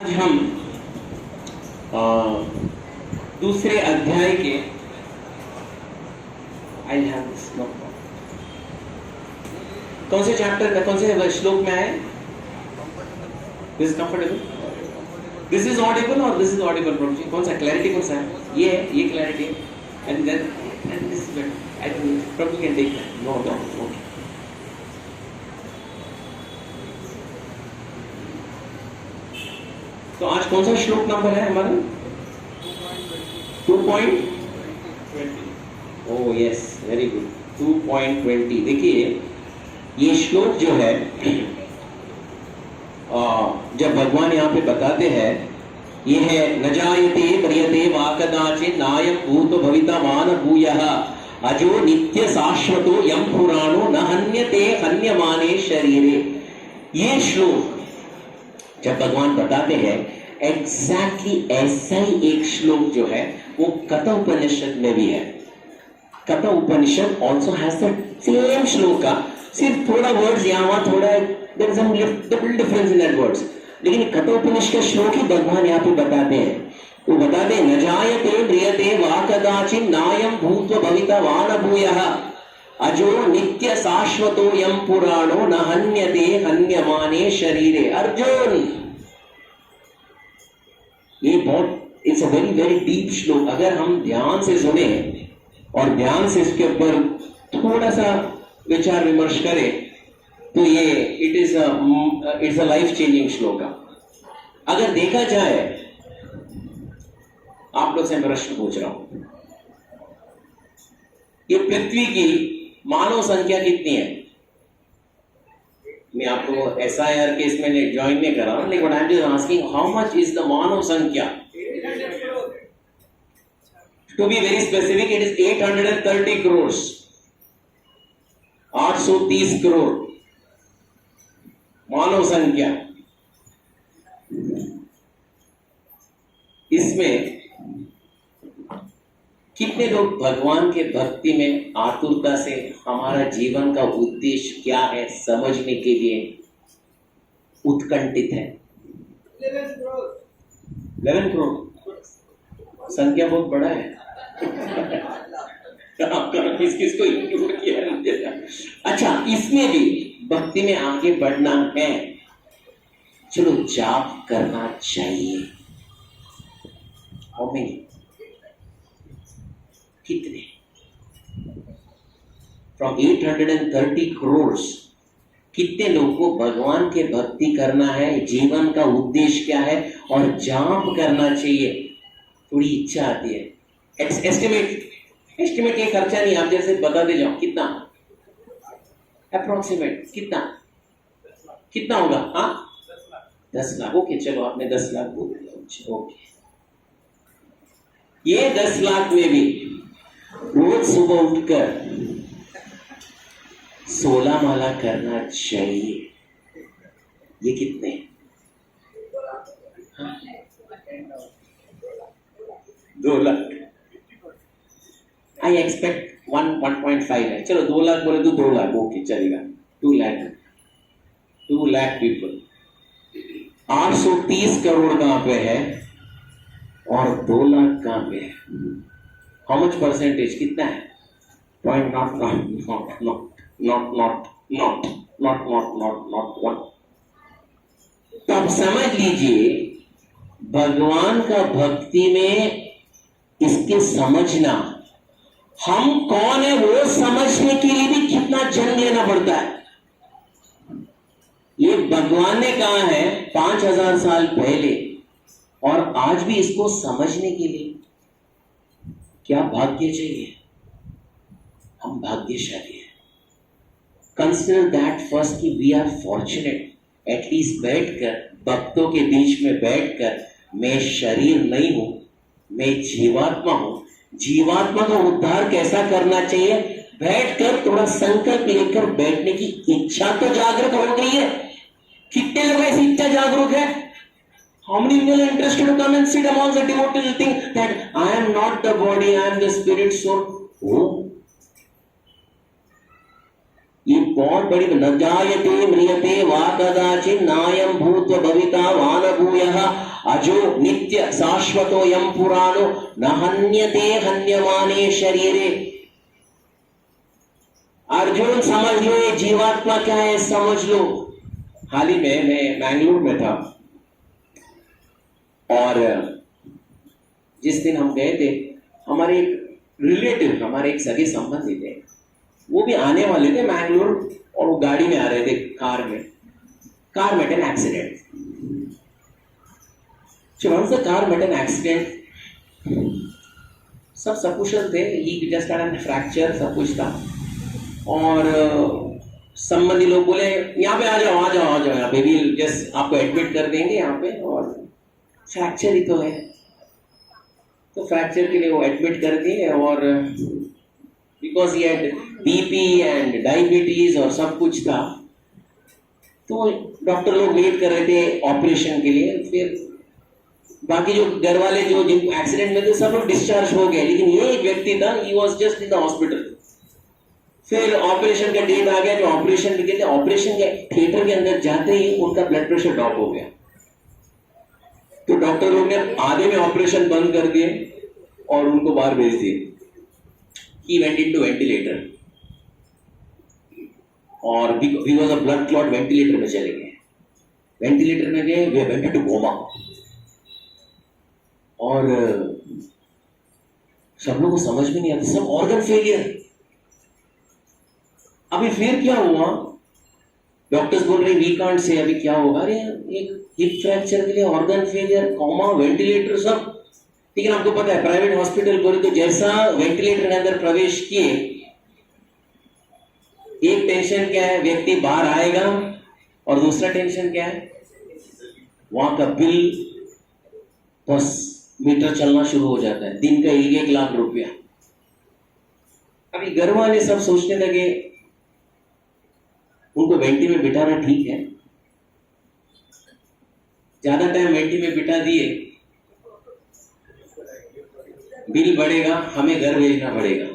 आज हम दूसरे अध्याय के आई हैव दिस श्लोक कौन से चैप्टर में कौन से श्लोक में है? This comfortable, this is Audible और दिस इज ऑडिबल प्रभु जी। कौन सा क्लैरिटी कौन सा है? ये है, ये क्लैरिटी है। And then and this is I think Prabhu can take that. No doubt. Okay, तो आज कौन सा श्लोक नंबर है हमारा? 2.20। Oh yes, very good. 2.20। देखिए ये श्लोक जो है जब भगवान यहाँ पे बताते हैं, ये है न जायते म्रियते वा कदाचित् नायं भूतो भविता मान भूयः अजो नित्य शाश्वतो यम पुराणो न हन्यते हन्यमाने शरीरे। ये श्लोक जब भगवान बताते हैं, एग्जैक्टली ऐसा ही एक श्लोक जो है वो कथा उपनिषद में भी है। Katha Upanishad also has the same shloka, सिर्फ थोड़ा वर्ड्स यहाँ वहां थोड़ा there is some little difference in that words, लेकिन कथा उपनिषद का श्लोक ही भगवान यहाँ पे बताते हैं। वो बताते हैं न जायते म्रियते वा कदाचित् नायं भूत्वा भविता वा न भूयः अजो नित्य शाश्वतो यम पुराणो न हन्यते हन्यमाने शरीरे। अर्जुन, ये बहुत it's a very very deep श्लोक। अगर हम ध्यान से सुने और ध्यान से इसके ऊपर थोड़ा सा विचार विमर्श करें तो ये इट्स अ लाइफ चेंजिंग श्लोक। अगर देखा जाए, आप लोग से मैं प्रश्न पूछ रहा हूं, ये पृथ्वी की मानव संख्या कितनी है? मैं आपको SIR के इसमें ज्वाइन नहीं कर रहा हूं, लेकिन I am just asking how much is the मानव संख्या? To be very specific, it is 830 crore, 830 crore मानव संख्या। इसमें कितने लोग भगवान के भक्ति में आतुरता से हमारा जीवन का उद्देश्य क्या है समझने के लिए उत्कंठित है? 11 करोड़ संख्या बहुत बड़ा है। किसको इंक्लूड किया? अच्छा, इसमें भी भक्ति में आगे बढ़ना है, चलो जाप करना चाहिए। How many? कितने? फ्रॉम 830 करोड़ कितने लोगों को भगवान के भक्ति करना है, जीवन का उद्देश्य क्या है और जाप करना चाहिए? थोड़ी इच्छा आती है। एस्टिमेट ये खर्चा नहीं, आप जैसे बता दे जाओ कितना अप्रोक्सीमेट कितना होगा? हाँ, 10 लाख। ओके, चलो आपने 10 लाख बोल दिया। ओके, ये 10 लाख में भी रोज सुबह उठकर 16 माला करना चाहिए। ये कितने? 2 लाख। आई एक्सपेक्ट 1.5 है। चलो 2 लाख बोले तो 2 लाख ओके चलेगा। 2 लाख पीपल। 830 करोड़ कहां पे है और 2 लाख कहां पे है? How much percentage? कितना है? not 1। तब समझ लीजिए भगवान का भक्ति में इसके समझना, हम कौन है वो समझने के लिए भी कितना जन्म लेना पड़ता है। ये भगवान ने कहा है 5000 साल पहले, और आज भी इसको समझने के लिए क्या भाग्य चाहिए? हम भाग्यशाली हैं। कंसिडर दैट फर्स्ट कि वी आर फॉर्चुनेट, एटलीस्ट बैठकर भक्तों के बीच में बैठकर, मैं शरीर नहीं हूं, मैं जीवात्मा हूं। जीवात्मा का उद्धार कैसा करना चाहिए? बैठकर थोड़ा संकल्प लेकर बैठने की इच्छा तो जागृत हो गई है। कितने लोग ऐसी इच्छा जागरूक है? How many people are interested to come and sit among the devotees and think that I am not the body, I am the spirit soul? Oh, ये बहुत बड़ी, न जायते म्रियते वा कदाचित् नायं भूत्वा भविता वा न भूयः अजो नित्य शाश्वतोऽयं पुराणो न हन्यते हन्यमाने शरीरे। अर्जुन समझ लो ये जीवात्मा क्या है, समझ लो। हाल ही में मैं मैंगलोर में था और जिस दिन हम गए थे, हमारे एक रिलेटिव, हमारे एक सगे संबंधी थे, वो भी आने वाले थे मैंगलोर और वो गाड़ी में आ रहे थे, car met an accident. So once the car met an accident, सब सकुशल थे, he just had a fracture, सब कुछ था। और संबंधी लोग बोले यहाँ पे आ जाओ यहाँ पे भी जस्ट आपको एडमिट कर देंगे यहाँ पे, और फ्रैक्चर ही तो है। तो फ्रैक्चर के लिए वो एडमिट कर दिए और because he had BP and diabetes और सब कुछ था, तो डॉक्टर लोग वेट कर रहे थे ऑपरेशन के लिए। फिर बाकी जो घर वाले जो जिन एक्सीडेंट में थे सब लोग डिस्चार्ज हो गए, लेकिन ये एक व्यक्ति था, he was just in the hospital. फिर ऑपरेशन का डेट आ गया, जो ऑपरेशन के थिएटर के अंदर जाते ही उनका ब्लड प्रेशर ड्रॉप हो गया। तो डॉक्टर लोग ने आधे में ऑपरेशन बंद कर दिए और उनको बाहर भेज दिए। He went into ventilator और because of blood clot ventilator में चले गए। वेंटिलेटर में गए, वे went into coma और सब लोगों को समझ में नहीं आता, सब ऑर्गन फेलियर। अभी फिर क्या हुआ, डॉक्टर्स बोल रहे वी कांट से अभी क्या होगा। अरे एक हिप फ्रैक्चर के लिए ऑर्गन फेलियर, कॉमा, वेंटिलेटर सब। लेकिन आपको पता है प्राइवेट हॉस्पिटल बोले तो जैसा वेंटिलेटर के अंदर प्रवेश किए, एक टेंशन क्या है, व्यक्ति बाहर आएगा, और दूसरा टेंशन क्या है, वहां का बिल 10 मीटर चलना शुरू हो जाता है, दिन का 1 लाख रुपया। अभी घर वाले सब सोचने लगे उनको वेंटी में बिठाना ठीक है, ज्यादा टाइम वेंटी में बिठा दिए बिल बढ़ेगा, हमें घर भेजना पड़ेगा।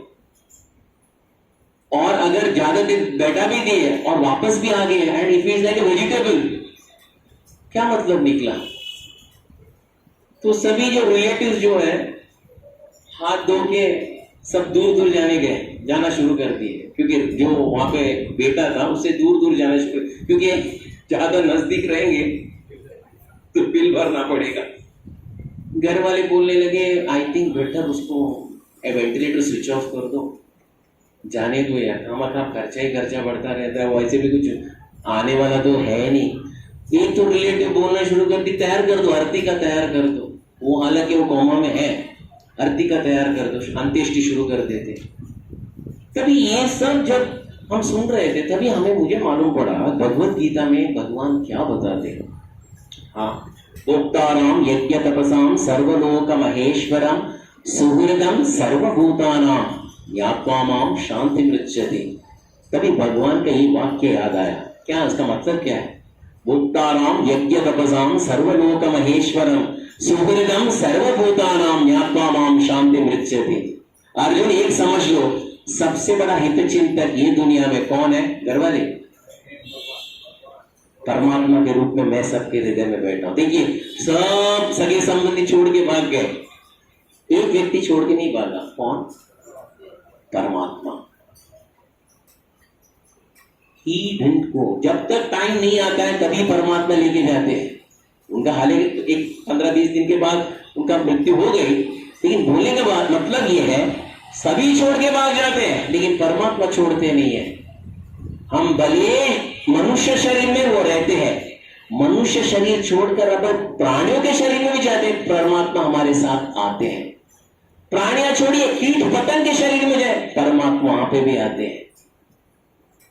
और अगर ज्यादा दिन बैठा भी दिए और वापस भी आ गए, and it is like a vegetable, क्या मतलब निकला। तो सभी जो रिलेटिव्स जो है हाथ धो के सब दूर दूर जाना शुरू कर दिए, क्योंकि जो वहां पे बेटा था उससे दूर दूर जाना शुरू, क्योंकि ज्यादा नजदीक रहेंगे तो बिल भरना पड़ेगा। घर वाले बोलने लगे आई थिंक बेटर उसको वेंटिलेटर स्विच ऑफ कर दो, जाने दो यार, हमारा खर्चा ही खर्चा बढ़ता रहता है, वैसे भी कुछ आने वाला तो है नहीं। एक तो रिलेटिव बोलना शुरू कर दी तैयार कर दो, आरती का तैयार कर दो, वो हालांकि वो कोमा में है, आरती का तैयार कर दो, अंत्येष्टि शुरू कर देते। तभी ये सब जब हम सुन रहे थे तभी मुझे मालूम पड़ा भगवत गीता में भगवान क्या बताते हैं। हाँ, भोक्ताराम यज्ञ तपसाम सर्वलोक महेश्वरम सुहृदम सर्वभूतानां ज्ञात्वा मां शांति मृच्छति। तभी भगवान का ये वाक्य याद आया। क्या इसका मतलब क्या है? भोक्ताराम यज्ञ तपसाम सर्वलोक महेश्वरम सुहृदम सर्वभूतानां ज्ञात्वा मां शांति मृच्छति। अर्जुन एक समझ लो, सबसे बड़ा हित चिंतक ये दुनिया में कौन है? घर वाले। परमात्मा के रूप में मैं सबके हृदय में बैठा हूं। देखिए सब सगे संबंधी छोड़ के भाग गए, एक व्यक्ति छोड़ के नहीं भागा। कौन? परमात्मा। ही ढूंढ को जब तक टाइम नहीं आता है तभी परमात्मा लेके जाते हैं। उनका हालांकि एक 15-20 दिन के बाद उनका मृत्यु हो गई, लेकिन भूलने के बाद मतलब ये है सभी छोड़ के भाग जाते हैं, लेकिन परमात्मा छोड़ते नहीं है। हम भले मनुष्य शरीर में वो रहते हैं, मनुष्य शरीर छोड़कर अगर प्राणियों के शरीर में भी जाते हैं, परमात्मा हमारे साथ आते हैं। प्राणियां छोड़िए, कीट पतंग के शरीर में जाए, परमात्मा वहां पे भी आते हैं।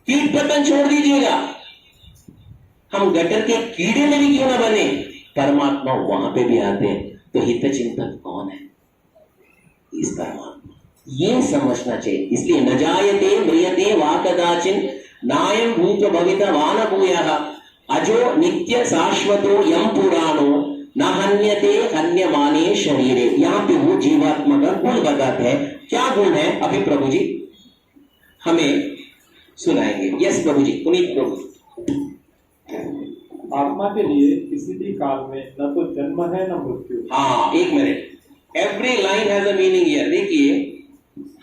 कीट पतंग छोड़ दीजिएगा, हम गटर के कीड़े में भी क्यों ना बने, परमात्मा वहां पे भी आते हैं। तो हित चिंतक कौन है? इस परमात्मा। ये समझना चाहिए। इसलिए न जायते म्रियते वा कदाचिन नायं भूत भविता वा न भूयः अजो नित्य शाश्वतो यम पुराणो न हन्यते हन्यमाने शरीरे। यहाँ पे वो जीवात्मा का गुण बताते हैं। क्या गुण है? अभी प्रभु जी हमें सुनाएंगे। यस प्रभु जी, पुनीत प्रभु जी। आत्मा के लिए किसी भी काल में न तो जन्म है न मृत्यु। हाँ, एक minute, every line has a meaning here. देखिए,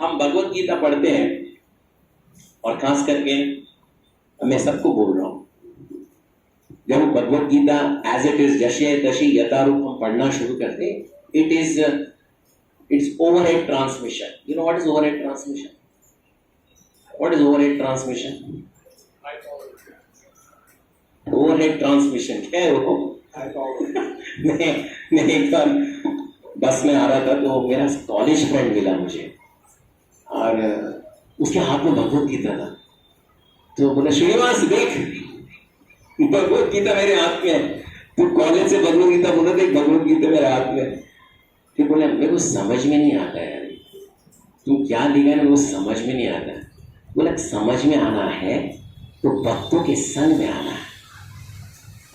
हम भगवत गीता पढ़ते हैं और खास करके मैं सबको बोल रहा हूं, जब Bhagavad Gita as it is जशे तशी यथारूप हम पढ़ना शुरू करते हैं, it's overhead transmission. You know what is overhead transmission? What is overhead transmission? Overhead transmission क्या है वो? मैं एक बार बस में आ रहा था तो मेरा कॉलेज फ्रेंड मिला मुझे और उसके हाथ में भगवत गीता था, तो बोला श्रीनिवास देख भगवत गीता मेरे हाथ में है। तू कॉलेज से भगवत गीता बोला, देख भगवत गीता मेरे हाथ में। फिर बोला मेरे को समझ में नहीं आता यार, तू क्या लिखा है वो समझ में नहीं आता। बोला समझ में आना है तो भक्तों के संग में आना है,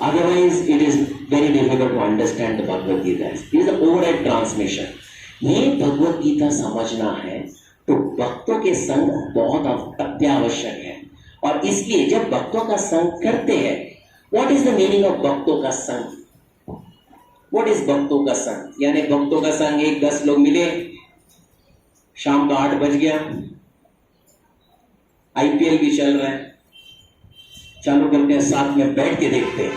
otherwise it is very difficult to understand the Bhagavad Gita. It is overhead transmission. ये भगवत गीता समझना है तो भक्तों के संग बहुत अत्यावश्यक है, और इसलिए जब भक्तों का संग करते हैं, what is the meaning of भक्तों का संग? व्हाट इज भक्तों का संग? यानी भक्तों का संग 1-10 लोग मिले, शाम का 8 बज गया, आईपीएल भी चल रहा है, चालू करते हैं, साथ में बैठ के देखते हैं,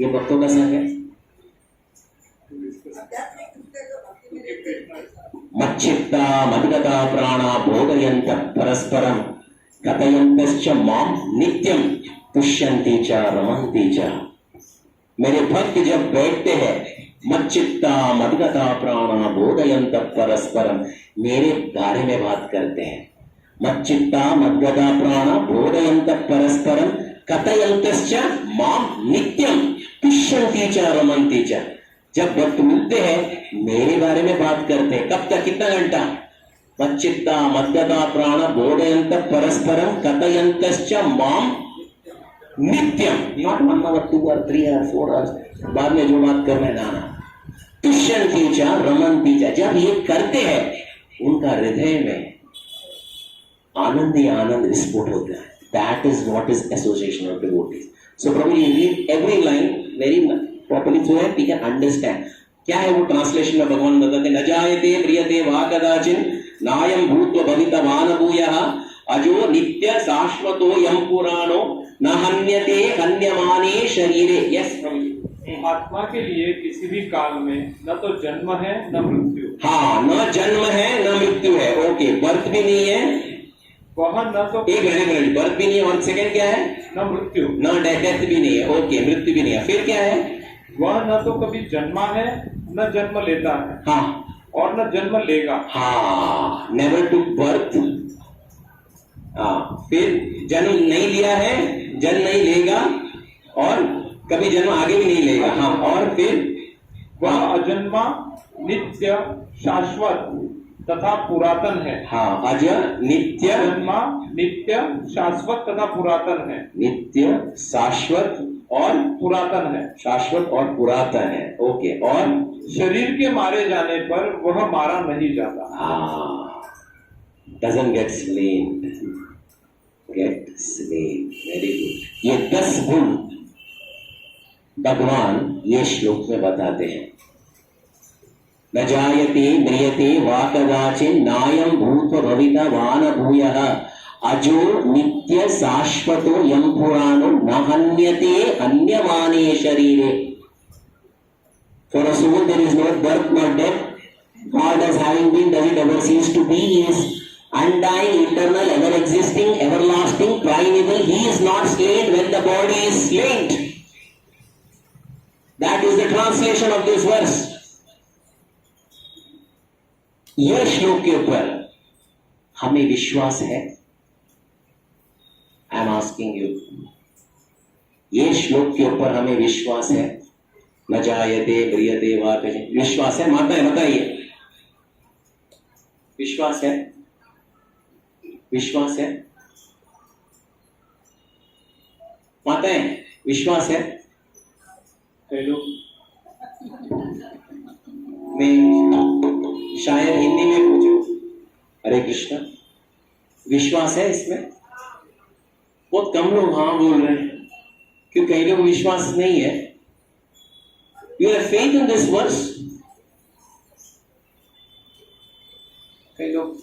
ये भक्तों का संग है। मच्चित्ता मद्गता प्राणा बोधयंत परस्परम कथयंतश्च माम नित्यम पुष्यन्ति च रमन्ति च। मेरे भक्त जब बैठते हैं, मच्चित्ता मद्गता प्राणा बोधयंत परस्परम, मेरे बारे में बात करते हैं। मच्चित्ता मद्गता प्राणा बोधयंत परस्परम कथयंतश्च माम नित्यम पुष्यन्ति च रमन्ति च। जब भक्त मिलते हैं मेरे बारे में बात करते हैं, कब तक, कितना घंटा? मच्चित्ता मद्गता प्राण बोधयंत परस्परम कथयंतश्च माम नित्यम, not 1 hour 2 hour 3 hour 4 hours, बाद में जो बात करना है ना। पुष्यन्ति च रमन्ति च। जब ये करते हैं उनका हृदय में आनंद ही आनंद विस्फोट होता है। That is what is association of devotees. So probably you read every line very properly so that we can understand. क्या है वो ट्रांसलेशन में भगवान बताते, न जायते म्रियते वा कदाचिन नायं भूत्वा भवितवान भूयः अजो नित्य शाश्वतो यं पुराणो न हन्यते हन्यमाने शरीरे। यस प्रभु। आत्मा के लिए किसी भी काल में न तो जन्म है न मृत्यु। हाँ, न जन्म है न मृत्यु है। ओके, बर्थ भी नहीं है, वह न तो एक मिनट, बर्थ भी नहीं है, और सेकंड क्या है? न मृत्यु, न डेथ भी नहीं है। ओके, मृत्यु भी नहीं है। फिर क्या है? वह न तो कभी जन्मा है न जन्म लेता है। हाँ, और न जन्म लेगा। हाँ, नेवर टू बर्थ। हाँ, फिर जन्म नहीं लिया है, जन्म नहीं लेगा, और कभी जन्म आगे भी नहीं लेगा। हाँ, और फिर वह अजन्मा नित्य शाश्वत तथा पुरातन है। हाँ, अज नित्य जन्मा नित्य शाश्वत तथा पुरातन है। नित्य शाश्वत और पुरातन है। शाश्वत और पुरातन है। ओके, और शरीर के मारे जाने पर वह मारा नहीं जाता। doesn't get slain, get slain। Very good. ये 10 गुण भगवान ये श्लोक में बताते हैं। न जायते म्रियते वा कदाचिन नायं भूत्वा भवितवान भूयः अजो नित्य शाश्वतो यं पुराणो न हन्यते हन्यमाने शरीरे। For a soul there is no birth nor death. God as having been, does it ever cease to be? He is undying, eternal, ever existing, everlasting, primeval. He is not slain when the body is slain. That is the translation of this verse. यह श्लोक के ऊपर हमें विश्वास है? I am asking you, ये श्लोक के ऊपर हमें विश्वास है? न जायते म्रियते वा कदाचिन, विश्वास है? माता है, बताइए, विश्वास है? विश्वास है माता है? विश्वास है? हेलो, मैं शायद हिंदी में पूछूं। हरे कृष्ण, विश्वास है इसमें? बहुत कम लोग हाँ बोल रहे हैं, क्योंकि कई लोग विश्वास नहीं है। You have faith in this verse? कई लोग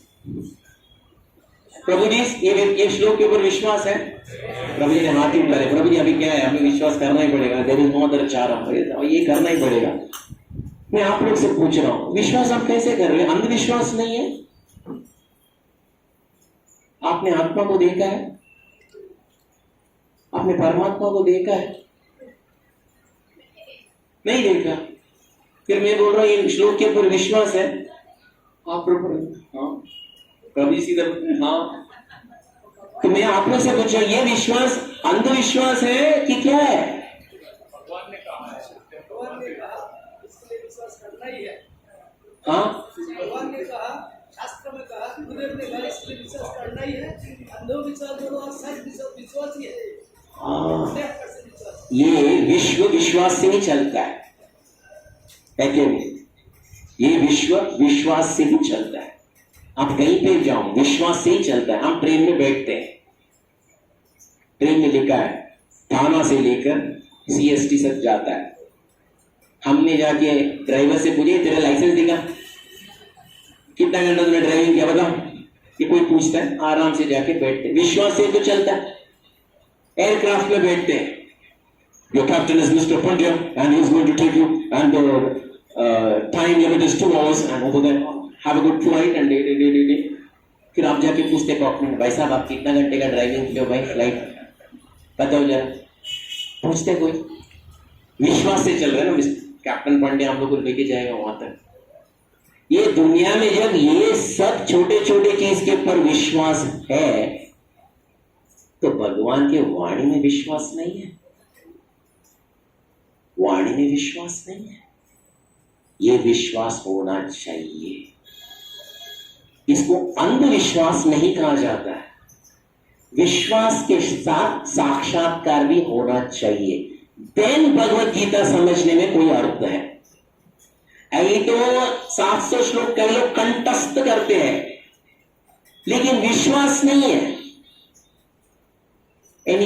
प्रभु जी ये श्लोक के ऊपर विश्वास है? प्रभु जी ने हाथ ही उठा दिया, प्रभु जी अभी क्या है, हमें विश्वास करना ही पड़ेगा, देयर इज नो अदर चारा, ये करना ही पड़ेगा। मैं आप लोग से पूछ रहा हूं, विश्वास आप कैसे कर रहे हैं? अंधविश्वास नहीं है? आपने आत्मा को देखा है? आपने परमात्मा को देखा है? नहीं देखा। फिर मैं बोल रहा हूं ये श्लोक के ऊपर विश्वास है? आप प्रभु जी सीधा हाँ। तो मैं आप लोग से पूछ रहा हूं, ये विश्वास अंधविश्वास है कि क्या है? भगवान ने कहा इसलिए विश्वास करना ही है। हाँ, भगवान ने कहा, शास्त्र में कहा कि गुरुदेव ने कहा इसलिए विश्वास करना ही है। अंधविश्वास जो और सच विश्वास ही है। ये विश्व विश्वास से ही चलता है कि नहीं? ये विश्व विश्वास से ही चलता है। आप कहीं पे जाओ विश्वास से ही चलता है। हम ट्रेन में बैठते हैं, ट्रेन में लिखा है थाना से लेकर सीएसटी तक जाता है। हमने जाके ड्राइवर से पूछे तेरा लाइसेंस दिखा, कितना घंटा तुमने ड्राइविंग किया बताओ? ये कोई पूछता है? आराम से जाके बैठते, विश्वास से तो चलता है। एयरक्राफ्ट में बैठते हैं, your captain is Mr. Pandya and he is going to take you and time limit is 2 hours and over there have a good flight and day. फिर आप जाके पूछते कॉकपिट में, भाई साहब आप कितना घंटे का ड्राइविंग किया भाई फ्लाइट बताओ जरा? पूछते कोई? विश्वास से चल रहे हैं ना, कैप्टन पांड्या हम लोग को लेके जाएगा वहां तक। ये दुनिया में जब ये सब छोटे छोटे चीज के ऊपर विश्वास है तो भगवान के वाणी में विश्वास नहीं है? वाणी में विश्वास नहीं है? ये विश्वास होना चाहिए। इसको अंधविश्वास नहीं कहा जाता है। विश्वास के साथ साक्षात्कार भी होना चाहिए, देन भगवत गीता समझने में कोई अर्थ है। अभी तो 700 श्लोक कई लोग कंठस्थ करते हैं लेकिन विश्वास नहीं है। एनी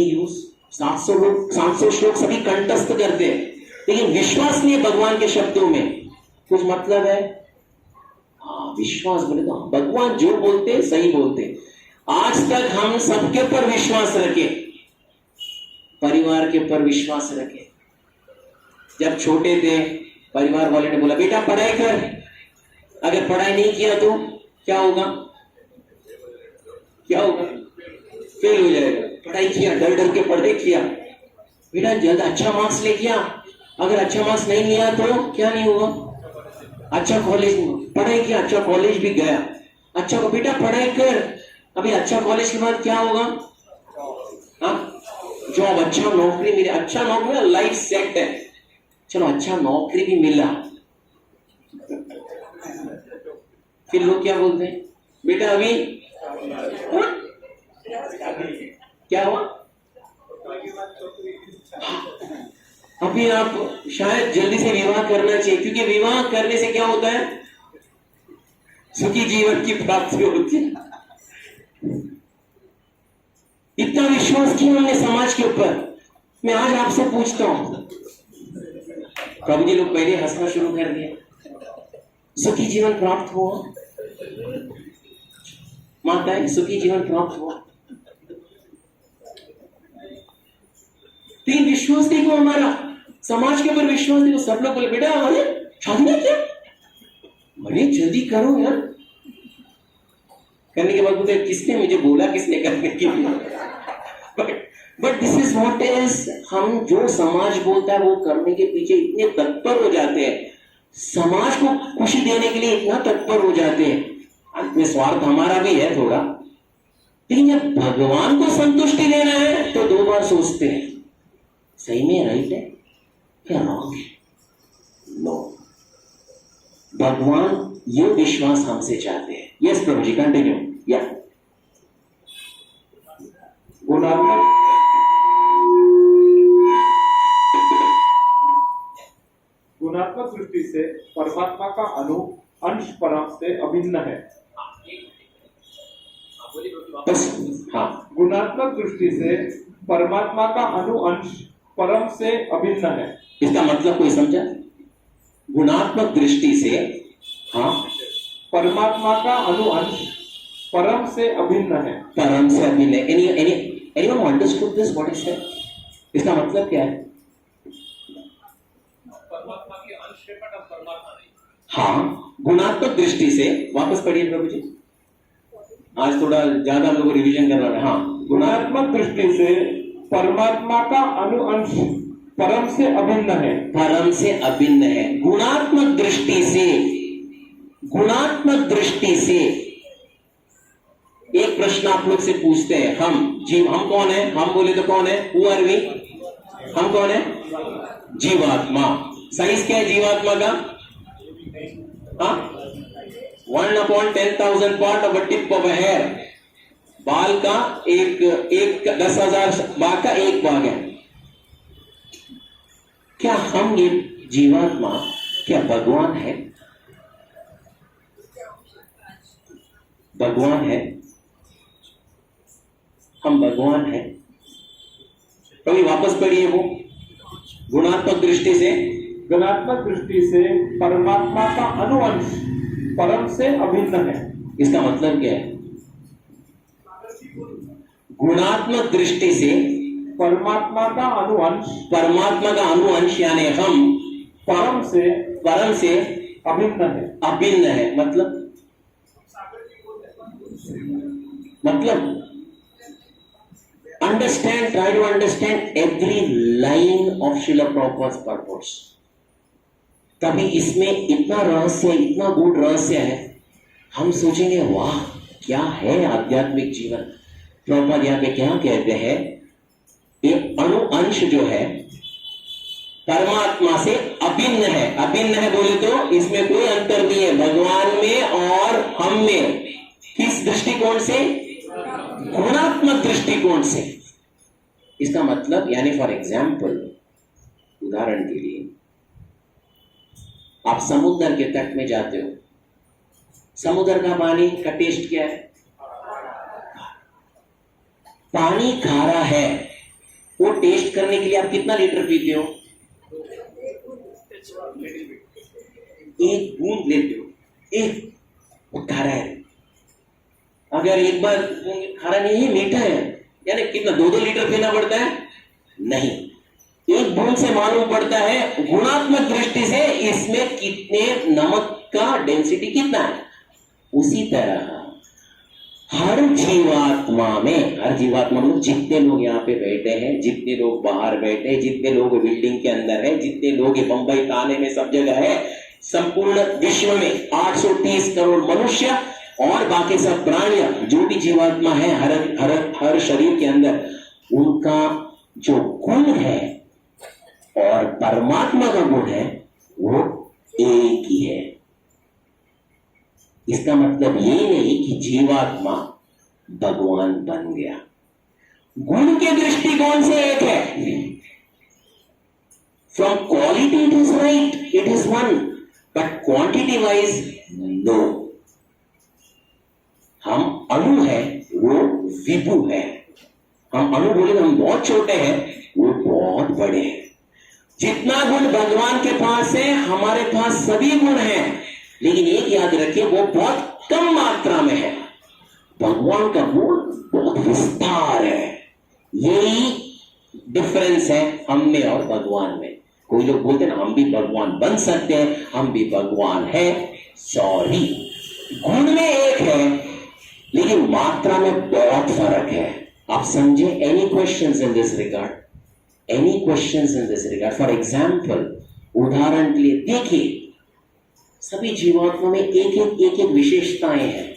यूज 700 श्लोक सभी कंठस्थ करते हैं लेकिन विश्वास नहीं है भगवान के शब्दों में। कुछ मतलब है? हाँ, विश्वास बोले तो भगवान जो बोलते हैं सही बोलते हैं। आज तक हम सबके ऊपर विश्वास रखे, परिवार के ऊपर विश्वास रखे। जब छोटे थे परिवार वाले ने बोला बेटा पढ़ाई कर, अगर पढ़ाई नहीं किया तो क्या होगा? क्या होगा? फेल हो जाएगा। पढ़ाई किया, डर डर के पढ़ाई किया, बेटा जल्द अच्छा मार्क्स लेके आ, अगर अच्छा मार्क्स नहीं लिया तो क्या नहीं होगा? अच्छा कॉलेज, पढ़ाई किया, अच्छा कॉलेज भी गया, अच्छा बेटा पढ़ाई कर, अभी अच्छा कॉलेज के बाद क्या होगा? हाँ, जॉब, अच्छा नौकरी मिले, अच्छा नौकरी, लाइफ सेट है, चलो अच्छा नौकरी भी मिला। फिर लोग क्या बोलते हैं? बेटा अभी क्या हुआ? अभी आप शायद जल्दी से विवाह करना चाहिए, क्योंकि विवाह करने से क्या होता है? सुखी जीवन की प्राप्ति होती है। इतना विश्वास किया हमने समाज के ऊपर। मैं आज आपसे पूछता हूं, प्रभु जी लोग पहले हंसना शुरू कर दिया, सुखी जीवन प्राप्त हुआ? माताएं सुखी जीवन प्राप्त हुआ? तीन विश्वास देखो, हमारा समाज के ऊपर विश्वास देखो। सब लोग बोले बेटा अरे शादी नहीं किया, अरे जल्दी करो यार। करने के बाद बोलते किसने मुझे बोला, किसने करने के लिए? But this is what is, हम जो समाज बोलता है वो करने के पीछे इतने तत्पर हो जाते हैं, समाज को खुशी देने के लिए इतना तत्पर हो जाते हैं। अंत में स्वार्थ हमारा भी है थोड़ा, लेकिन जब भगवान को संतुष्टि देना है तो 2 बार सोचते हैं सही में राइट है क्या रॉन्ग है? नो, भगवान ये विश्वास हमसे चाहते हैं। यस प्रभु जी, कंटिन्यू। या गुणात्मक गुणात्मक दृष्टि से परमात्मा का अंश परम से अभिन्न है। बस हाँ, गुणात्मक दृष्टि से परमात्मा का अनुअंश परम से अभिन्न है। इसका मतलब कोई समझा? गुणात्मक दृष्टि से हाँ, परमात्मा का अनुअंश परम से अभिन्न है। परम से अभिन्न है। Anyone understood this? What is that? इसका मतलब क्या है? परमात्मा के अंश है पर परमात्मा नहीं। हाँ, गुणात्मक दृष्टि से वापस पढ़िए प्रभु जी, आज थोड़ा ज्यादा हम लोग को रिवीजन करना है। हाँ, गुणात्मक दृष्टि से परमात्मा का अनुअंश परम से अभिन्न है। परम से अभिन्न है। गुणात्मक दृष्टि से, गुणात्मक दृष्टि से एक प्रश्न आप लोग से पूछते हैं, हम कौन है? हम बोले तो कौन है? Who are we? हम कौन है? जीवात्मा। साइज क्या है जीवात्मा का? हाँ, 1/10,000 part of a tip of a hair. बाल का एक 10,000 भाग का एक भाग है। क्या हम ये जीवात्मा क्या भगवान है? भगवान है? हम भगवान हैं? कभी वापस पढ़िए वो, गुणात्मक दृष्टि से, गुणात्मक दृष्टि से परमात्मा का अनुअंश परम से अभिन्न है। इसका मतलब क्या है? गुणात्मक दृष्टि से परमात्मा का अनुअंश, परमात्मा का अनुअंश यानी हम परम से अभिन्न है। अभिन्न है मतलब understand, try to understand every line of Srila Prabhupada's purpose. तभी इसमें इतना रहस्य, इतना गूढ़ रहस्य है, हम सोचेंगे वाह क्या है आध्यात्मिक जीवन। प्रभुपाद यहाँ पे क्या कहते हैं? ये अणु अंश जो है परमात्मा से अभिन्न है। अभिन्न है बोले तो इसमें कोई अंतर नहीं है भगवान में और हम में। किस दृष्टिकोण से? गुणात्मक दृष्टिकोण से। इसका मतलब यानी फॉर एग्जाम्पल, उदाहरण के लिए आप समुद्र के तट में जाते हो, समुद्र का पानी का टेस्ट क्या है? पानी खारा है, वो टेस्ट करने के लिए आप कितना लीटर पीते हो? एक बूंद लेते हो, एक, वो खारा है। अगर एक बार खारा नहीं है, मीठा है, यानी कितना 2-2 लीटर पीना पड़ता है? नहीं, एक बूंद से मालूम पड़ता है गुणात्मक दृष्टि से इसमें कितने नमक का डेंसिटी कितना है। उसी तरह हर जीवात्मा में जितने लोग यहाँ पे बैठे हैं, जितने लोग बाहर बैठे हैं, जितने लोग बिल्डिंग के अंदर है, जितने लोग बंबई थाने में सब जगह है, संपूर्ण विश्व में 830 करोड़ मनुष्य और बाकी सब प्राणियां जो भी जीवात्मा है हर शरीर के अंदर, उनका जो गुण है और परमात्मा का गुण है वो एक ही है। इसका मतलब ये नहीं कि जीवात्मा भगवान बन गया। गुण के दृष्टिकोण से एक है। From quality it is right, it is one, but quantity wise no. हम अणु है, वो विभु है। हम अणु बोले हम बहुत छोटे हैं, वो बहुत बड़े हैं। जितना गुण भगवान के पास है हमारे पास सभी गुण हैं, लेकिन एक याद रखिए वो बहुत कम मात्रा में है। भगवान का गुण बहुत विस्तार है। यही डिफरेंस है हम में और भगवान में। कोई लोग बोलते हैं ना हम भी भगवान बन सकते हैं, हम भी भगवान है। सॉरी, गुण में एक है लेकिन मात्रा में बहुत फर्क है। आप समझे? Any questions in this regard? Any questions in this regard? For example, उदाहरण के लिए देखिए, सभी जीवात्मा में एक एक विशेषताएं हैं।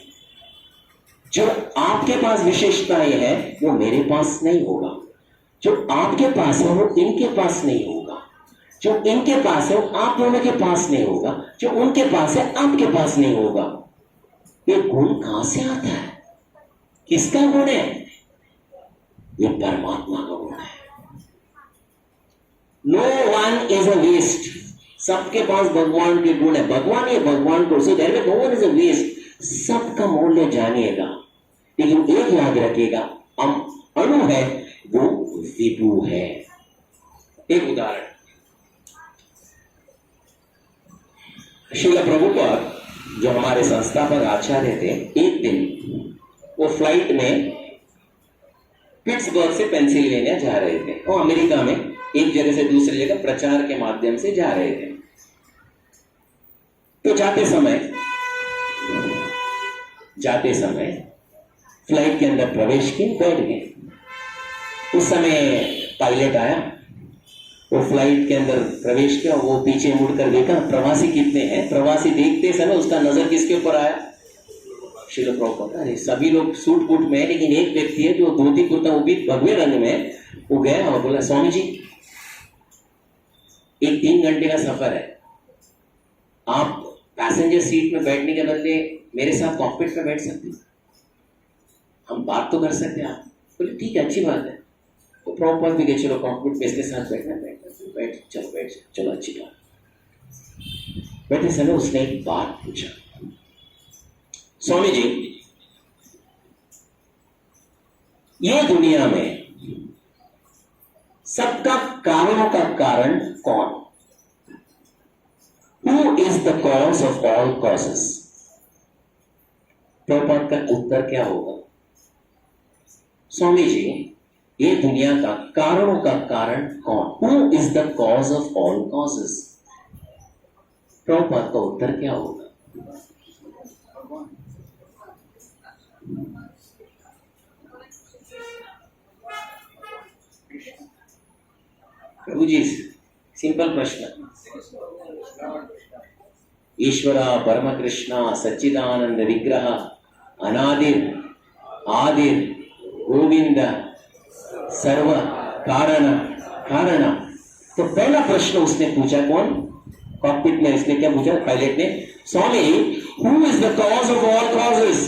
जो आपके पास विशेषताएं हैं वो मेरे पास नहीं होगा, जो आपके पास है वो इनके पास नहीं होगा, जो इनके पास है वो आप दोनों के पास नहीं होगा, जो उनके पास है आपके पास नहीं होगा। ये गुण कहां से आता है? किसका गुण है? ये परमात्मा का गुण है। No one is a waste. सबके पास भगवान के गुण है। भगवान ये भगवान को, so there no one is a waste. सबका मूल्य जानिएगा। लेकिन एक याद रखिएगा, हम अणु है वो विभु है। एक उदाहरण, श्रील प्रभुपाद जो हमारे संस्थापक आचार्य थे, एक दिन वो फ्लाइट में पिट्सबर्ग से पेंसिल्वेनिया जा रहे थे। वो अमेरिका में एक जगह से दूसरी जगह प्रचार के माध्यम से जा रहे थे। तो जाते समय फ्लाइट के अंदर प्रवेश किए, बैठ गए। उस समय पायलट आया, वो फ्लाइट के अंदर प्रवेश किया, वो पीछे मुड़कर देखा प्रवासी कितने हैं। प्रवासी देखते समय उसका नजर किसके ऊपर आया? श्रील प्रभुपाद। अरे सभी लोग सूट बूट में है, लेकिन एक व्यक्ति है जो धोती कुर्ता वो भी भगवे रंग में, वो गया और बोला, स्वामी जी एक 3 घंटे का सफर है, आप पैसेंजर सीट में बैठने के बदले मेरे साथ कॉकपिट में बैठ सकते हैं, हम बात तो कर सकते हैं। आप बोले ठीक है, अच्छी बात है। तो प्रॉपर भी गए, चलो कॉकपिट में इसके साथ बैठ चलो अच्छी बात। बैठे समय उसने एक बात पूछा, स्वामी जी ये दुनिया में सबका कारणों का कारण कौन? Who is the cause of all causes? Prabhupada का उत्तर क्या होगा? स्वामी जी ये दुनिया का कारणों का कारण कौन? Who is the cause of all causes? Prabhupada का उत्तर क्या होगा? प्रभु जी सिंपल प्रश्न, ईश्वरा परम कृष्णा सच्चिदानंद विग्रह अनादिर आदिर गोविंद सर्व कारण कारण। तो पहला प्रश्न उसने पूछा, कौन? कॉकपिट में इसने क्या पूछा पायलट ने? Swami who is the cause of all causes?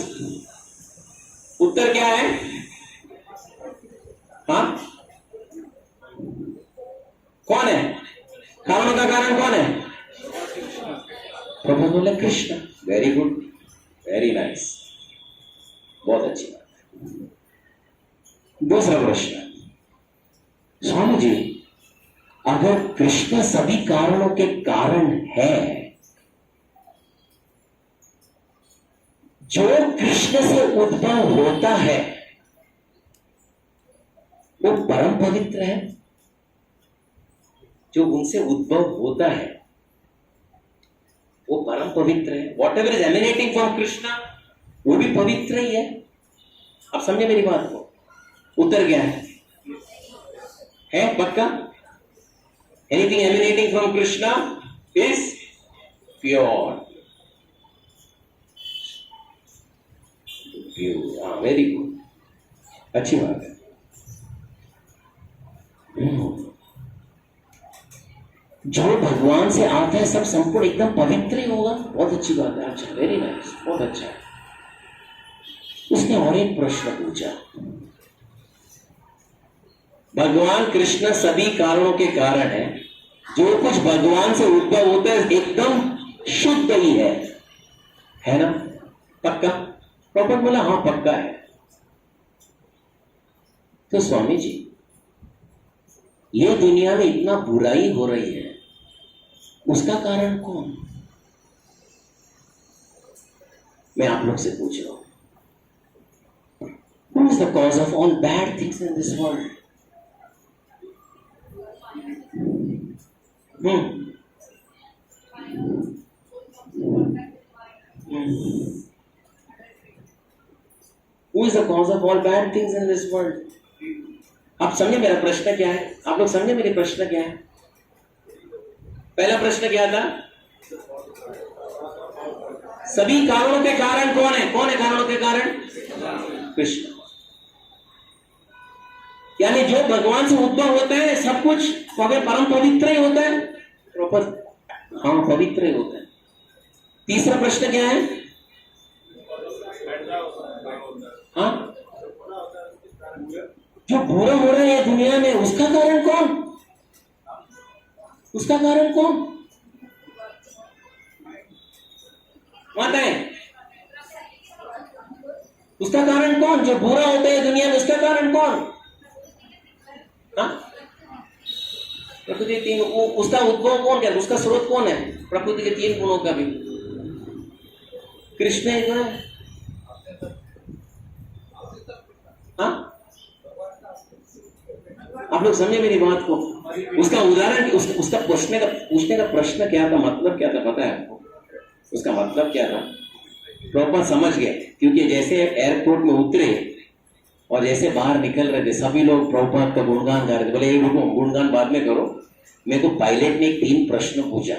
उत्तर क्या है? हाँ, कौन है? कारणों का कारण कौन है? प्रभु बोले Krishna. Very good, very nice, बहुत अच्छी बात। दूसरा प्रश्न, स्वामी जी अगर कृष्ण सभी कारणों के कारण है, जो कृष्ण से उद्भव होता है वो परम पवित्र है? जो उनसे उद्भव होता है वो परम पवित्र है। What ever is emanating from Krishna वो भी पवित्र ही है। आप समझे मेरी बात को? उत्तर क्या है पक्का? Anything emanating from Krishna is pure. Very good, अच्छी बात है। जो भगवान से आता है सब संपूर्ण एकदम पवित्र ही होगा। बहुत अच्छी बात है। अच्छा, वेरी नाइस, बहुत अच्छा है। उसने और एक प्रश्न पूछा, भगवान कृष्ण सभी कारणों के कारण है, जो कुछ भगवान से उद्भव होता है एकदम शुद्ध ही है ना? पक्का? प्रॉपर बोला हाँ पक्का है। तो स्वामी जी ये दुनिया में इतना बुराई हो रही है, उसका कारण कौन? मैं आप लोग से पूछ रहा हूं, Who is the cause of all bad things in this world? Who is the cause of all bad things in this world? आप समझे मेरा प्रश्न क्या है? आप लोग समझे मेरे प्रश्न क्या है? पहला प्रश्न क्या था? सभी कारणों के कारण कौन है? कौन है कारणों के कारण? कृष्ण। यानी जो भगवान से उद्भव होता है सब कुछ परम पवित्र ही होता है। प्रॉपर हाँ पवित्र ही होता है। तीसरा प्रश्न क्या है? हाँ, जो बुरा हो रहा है दुनिया में उसका कारण कौन? उसका कारण कौन? माताएं उसका कारण कौन? जो बुरा होता है दुनिया में उसका कारण कौन? हाँ? प्रकृति तीन, उसका उद्भव कौन है? उसका स्रोत कौन है? प्रकृति के तीन गुणों का भी कृष्ण ही तो है। हाँ? आप लोग समझे मेरी बात को? उसका उदाहरण, उसका पूछने का प्रश्न क्या था, मतलब क्या था पता है आपको? उसका मतलब क्या था? प्रॉपर समझ गए, क्योंकि जैसे एयरपोर्ट में उतरे और जैसे बाहर निकल रहे थे सभी लोग प्रभुपाद का गुणगान गा रहे थे। बोले ये रुको, गुणगान बाद में करो, मेरे को पायलट ने 3 प्रश्न पूछा,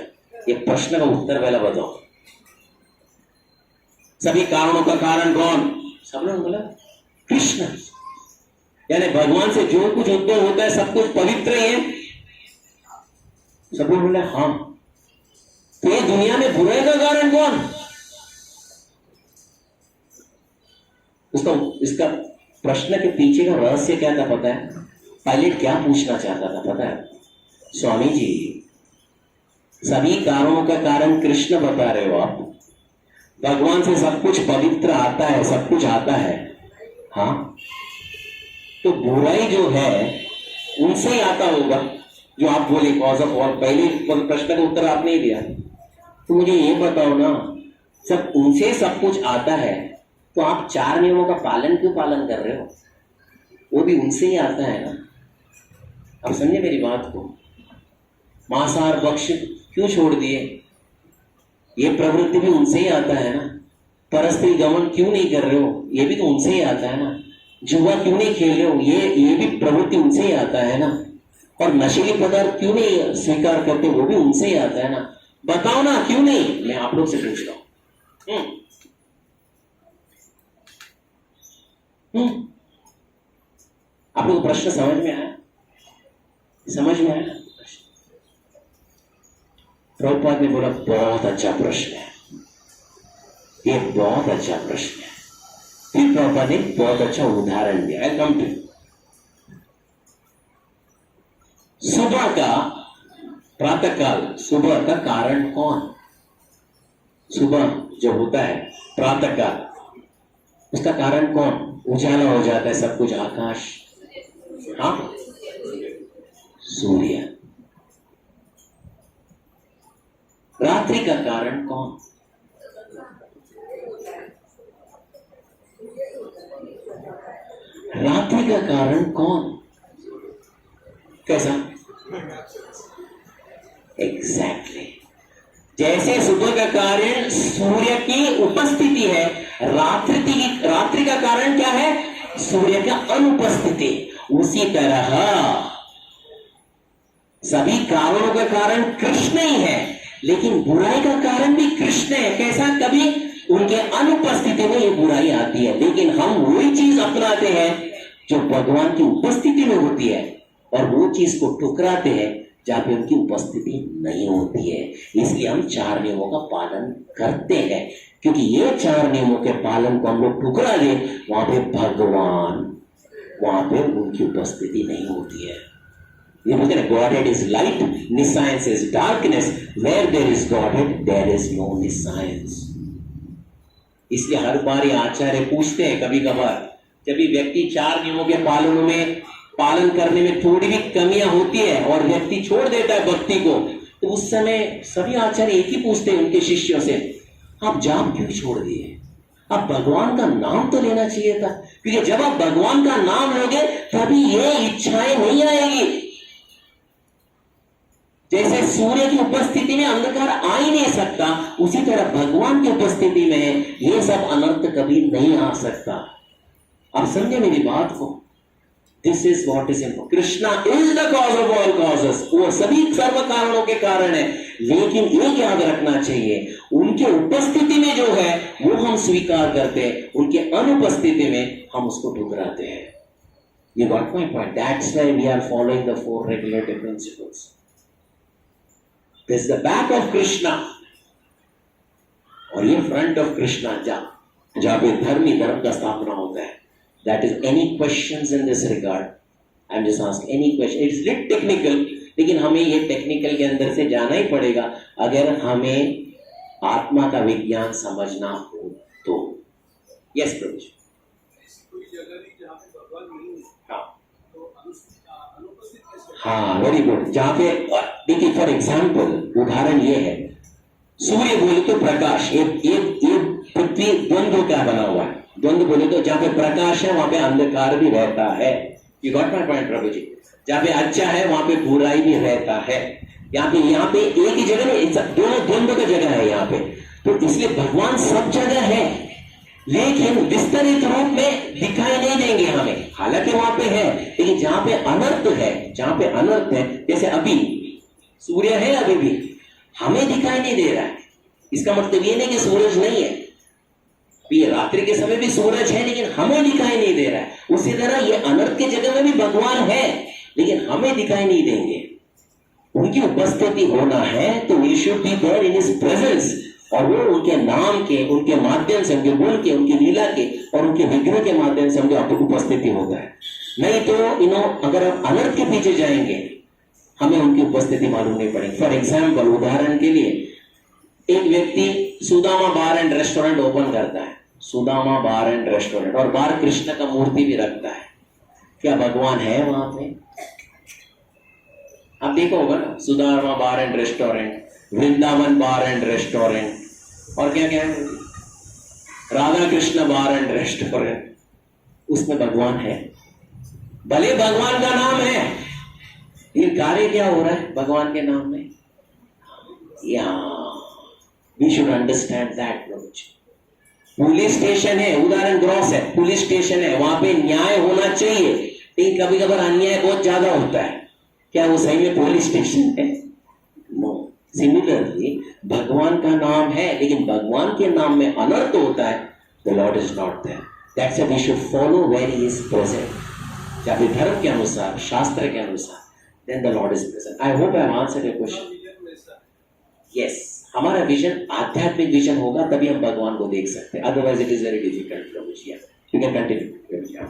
ये प्रश्न का उत्तर पहला बताओ। सभी कारणों का कारण कौन? सब लोग बोला कृष्ण। यानी भगवान से जो कुछ उद्भव होता है सब कुछ पवित्र ही है। सब लोग बोले हाँ। तो ये दुनिया में बुराई का कारण कौन? इसका प्रश्न के पीछे का रहस्य क्या था पता है? पायलट क्या पूछना चाहता था पता है? स्वामी जी, सभी कारणों का कारण कृष्ण बता रहे हो आप, भगवान से सब कुछ पवित्र आता है, सब कुछ आता है, हाँ, तो बुराई जो है उनसे ही आता होगा जो आप बोले कॉज ऑफ ऑल। पहले प्रश्न का उत्तर आपने ही दिया, तो मुझे ये बताओ ना, सब उनसे सब कुछ आता है तो आप 4 नियमों का पालन क्यों पालन कर रहे हो? वो भी उनसे ही आता है ना। आप समझे मेरी बात को? मांसाहार भक्ष्य क्यों छोड़ दिए? ये प्रवृत्ति भी उनसे ही आता है ना। परस्त्री गमन क्यों नहीं कर रहे हो? ये भी तो उनसे ही आता है ना। जुआ क्यों नहीं खेल रहे हो? ये भी प्रवृत्ति उनसे ही आता है ना। और नशीली पदार्थ क्यों नहीं स्वीकार करते? वो भी उनसे ही आता है ना। बताओ ना क्यों नहीं? मैं आप लोग से पूछ रहा हूं। आप लोग प्रश्न समझ में आया? समझ में आया? प्रभुपाद ने बोला बहुत अच्छा प्रश्न है, ये बहुत अच्छा प्रश्न है। फिर प्रभुपाद ने बहुत अच्छा उदाहरण दिया। आई कम टू सुबह का प्रातःकाल, सुबह का कारण कौन? सुबह जो होता है प्रातःकाल, उसका कारण कौन? उजाला हो जाता है सब कुछ, आकाश, हाँ, सूर्य। रात्रि का कारण कौन? रात्रि का कारण कौन? कैसा? एग्जैक्टली जैसे सुबह का कारण सूर्य की उपस्थिति है, रात्रि का कारण क्या है? सूर्य का अनुपस्थिति। उसी तरह सभी कारणों का कारण कृष्ण ही है, लेकिन बुराई का कारण भी कृष्ण है। कैसा? कभी उनके अनुपस्थिति में ये बुराई आती है, लेकिन हम वही चीज अपनाते हैं जो भगवान की उपस्थिति में होती है, और वो चीज को ठुकराते हैं जहां पे उनकी उपस्थिति नहीं होती है। इसलिए हम 4 नियमों का पालन करते हैं, क्योंकि ये 4 नियमों के पालन को हम लोग ठुकरा दे, वहां पे भगवान, वहां पे उनकी उपस्थिति नहीं होती है। ये बोलते हैं godhead is light, nescience is darkness, where there is godhead there is no nescience. इसलिए हर बार ये आचार्य पूछते हैं, कभी कभार जब भी व्यक्ति 4 नियमों के पालन करने में थोड़ी भी कमियां होती है और व्यक्ति छोड़ देता है भक्ति को, तो उस समय सभी आचार्य एक ही पूछते हैं उनके शिष्यों से, आप जाप क्यों छोड़ दिए? आप भगवान का नाम तो लेना चाहिए था, क्योंकि जब आप भगवान का नाम लोगे तभी ये इच्छाएं नहीं आएगी। जैसे सूर्य की उपस्थिति में अंधकार आ ही नहीं सकता, उसी तरह भगवान की उपस्थिति में ये सब अनर्थ कभी नहीं आ सकता। आप समझे मेरी बात को? This is what is important. Krishna is the cause of all causes, वो सभी सर्व कारणों के कारण है, लेकिन एक याद रखना चाहिए, उनके उपस्थिति में जो है वो हम स्वीकार करते हैं, उनके अनुपस्थिति में हम उसको ठुकराते हैं। You got my point? That's why we are following the 4 regulative principles. This is the back of Krishna, और ये फ्रंट ऑफ कृष्णा, जहां पे धर्म का स्थापना होता है। That is, any questions in this regard? I'm just asking any question. It's little technical, लेकिन हमें ये टेक्निकल के अंदर से जाना ही पड़ेगा अगर हमें आत्मा का विज्ञान समझना हो तो। यस प्रभु। जगह भी जहाँ पे भगवान नहीं है हाँ तो अनुपस्थित कैसे? हाँ, वेरी गुड। जहाँ पे देखिए, फॉर एग्जाम्पल उदाहरण ये है, सूर्य बोले तो प्रकाश, एक पृथ्वी द्वंद्व का बना हुआ है। द्वंद्व बोले तो जहाँ पे प्रकाश है वहां पे अंधकार भी रहता है। यू गॉट माय पॉइंट प्रभु जी? जहाँ पे अच्छा है वहां पे बुराई भी रहता है। यहाँ पे एक ही जगह नहीं, दोनों द्वंद्व का जगह है यहाँ पे। तो इसलिए भगवान सब जगह है, लेकिन विस्तरित रूप में दिखाई नहीं देंगे हमें। हालांकि वहां पे है, लेकिन जहां पे अनर्थ है, जहां पे अनर्थ है, जैसे अभी सूर्य है, अभी भी हमें दिखाई नहीं दे रहा है। इसका मतलब ये नहीं कि सूरज नहीं है, अभी रात्रि के समय भी सूरज है, लेकिन हमें दिखाई नहीं दे रहा है। उसी तरह ये अनर्थ की जगह में भी भगवान है, लेकिन हमें दिखाई नहीं देंगे। उनकी उपस्थिति होना है तो we should be there in his presence, और वो उनके नाम के, उनके माध्यम से, उनके गुण के, उनकी लीला के और उनके विग्रह के माध्यम से उनकी उपस्थिति होता है। नहीं तो अगर हम अनर्थ के पीछे जाएंगे हमें उनकी उपस्थिति मालूम नहीं पड़ेगी। फॉर एग्जाम्पल, उदाहरण के लिए, एक व्यक्ति Sudama bar and restaurant open करता है, सुदामा बार एंड रेस्टोरेंट, और बाहर कृष्ण का मूर्ति भी रखता है। क्या भगवान है वहां पे? आप देखो होगा ना, Sudama bar and restaurant, Vrindavan bar and restaurant, और क्या क्या है, Radha Krishna bar and restaurant, उसमें भगवान है। भले भगवान का नाम है, ये कार्य क्या हो रहा है भगवान के नाम में? We should understand that. Police station है, उदाहरण ग्रॉस है, पुलिस स्टेशन है, वहां पे न्याय होना चाहिए, लेकिन कभी कभार अन्याय बहुत ज्यादा होता है। क्या वो सही में पुलिस स्टेशन है? नो। सिमिलरली भगवान का नाम है, लेकिन भगवान के नाम में अनर्थ होता है, the Lord is not there. That's why we should follow where he is present. चाहे धर्म के अनुसार, शास्त्र के अनुसार, then the Lord is present. I hope I have answered your question. Yes, हमारा विजन आध्यात्मिक विजन होगा तभी हम भगवान को देख सकते हैं, otherwise it is very difficult. Prabhu ji, you can continue.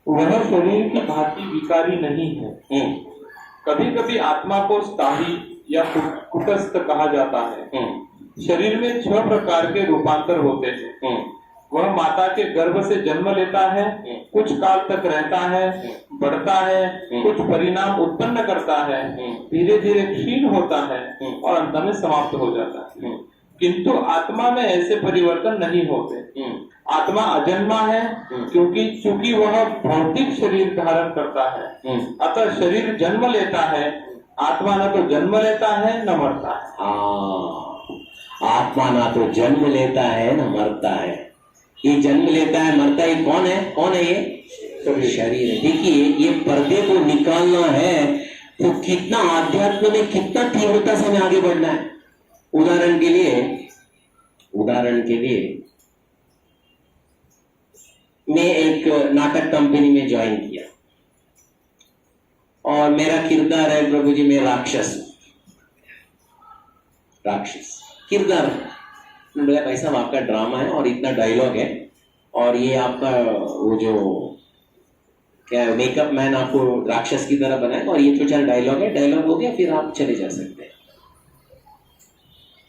वह शरीर की भांति विकारी नहीं है। कभी कभी आत्मा को स्थायी या कुटस्थ कहा जाता है। शरीर में 6 प्रकार के रूपांतर होते हैं। वह माता के गर्भ से जन्म लेता है, कुछ काल तक रहता है, बढ़ता है, कुछ परिणाम उत्पन्न करता है, धीरे धीरे क्षीण होता है और अंत में समाप्त हो जाता है। किंतु आत्मा में ऐसे परिवर्तन नहीं होते। आत्मा अजन्मा है, चूंकि वह भौतिक शरीर धारण करता है। अतः शरीर जन्म लेता है, आत्मा न तो जन्म लेता है न मरता है। आत्मा ना तो जन्म लेता है न मरता है। ये जन्म लेता है, मरता है, कौन है? कौन है ये? शरीर है। देखिए, ये पर्दे को निकालना है तो कितना आध्यात्म में कितना तीव्रता से हमें आगे बढ़ना है। उदाहरण के लिए मैं एक नाटक कंपनी में ज्वाइन किया और मेरा किरदार है, प्रभु जी, मैं राक्षस किरदार। बोला भाई साहब आपका ड्रामा है और इतना डायलॉग है और ये आपका वो जो क्या मेकअप मैन आपको राक्षस की तरह बनाएगा और ये 2-4 डायलॉग है, डायलॉग हो गया, फिर आप चले जा सकते हैं।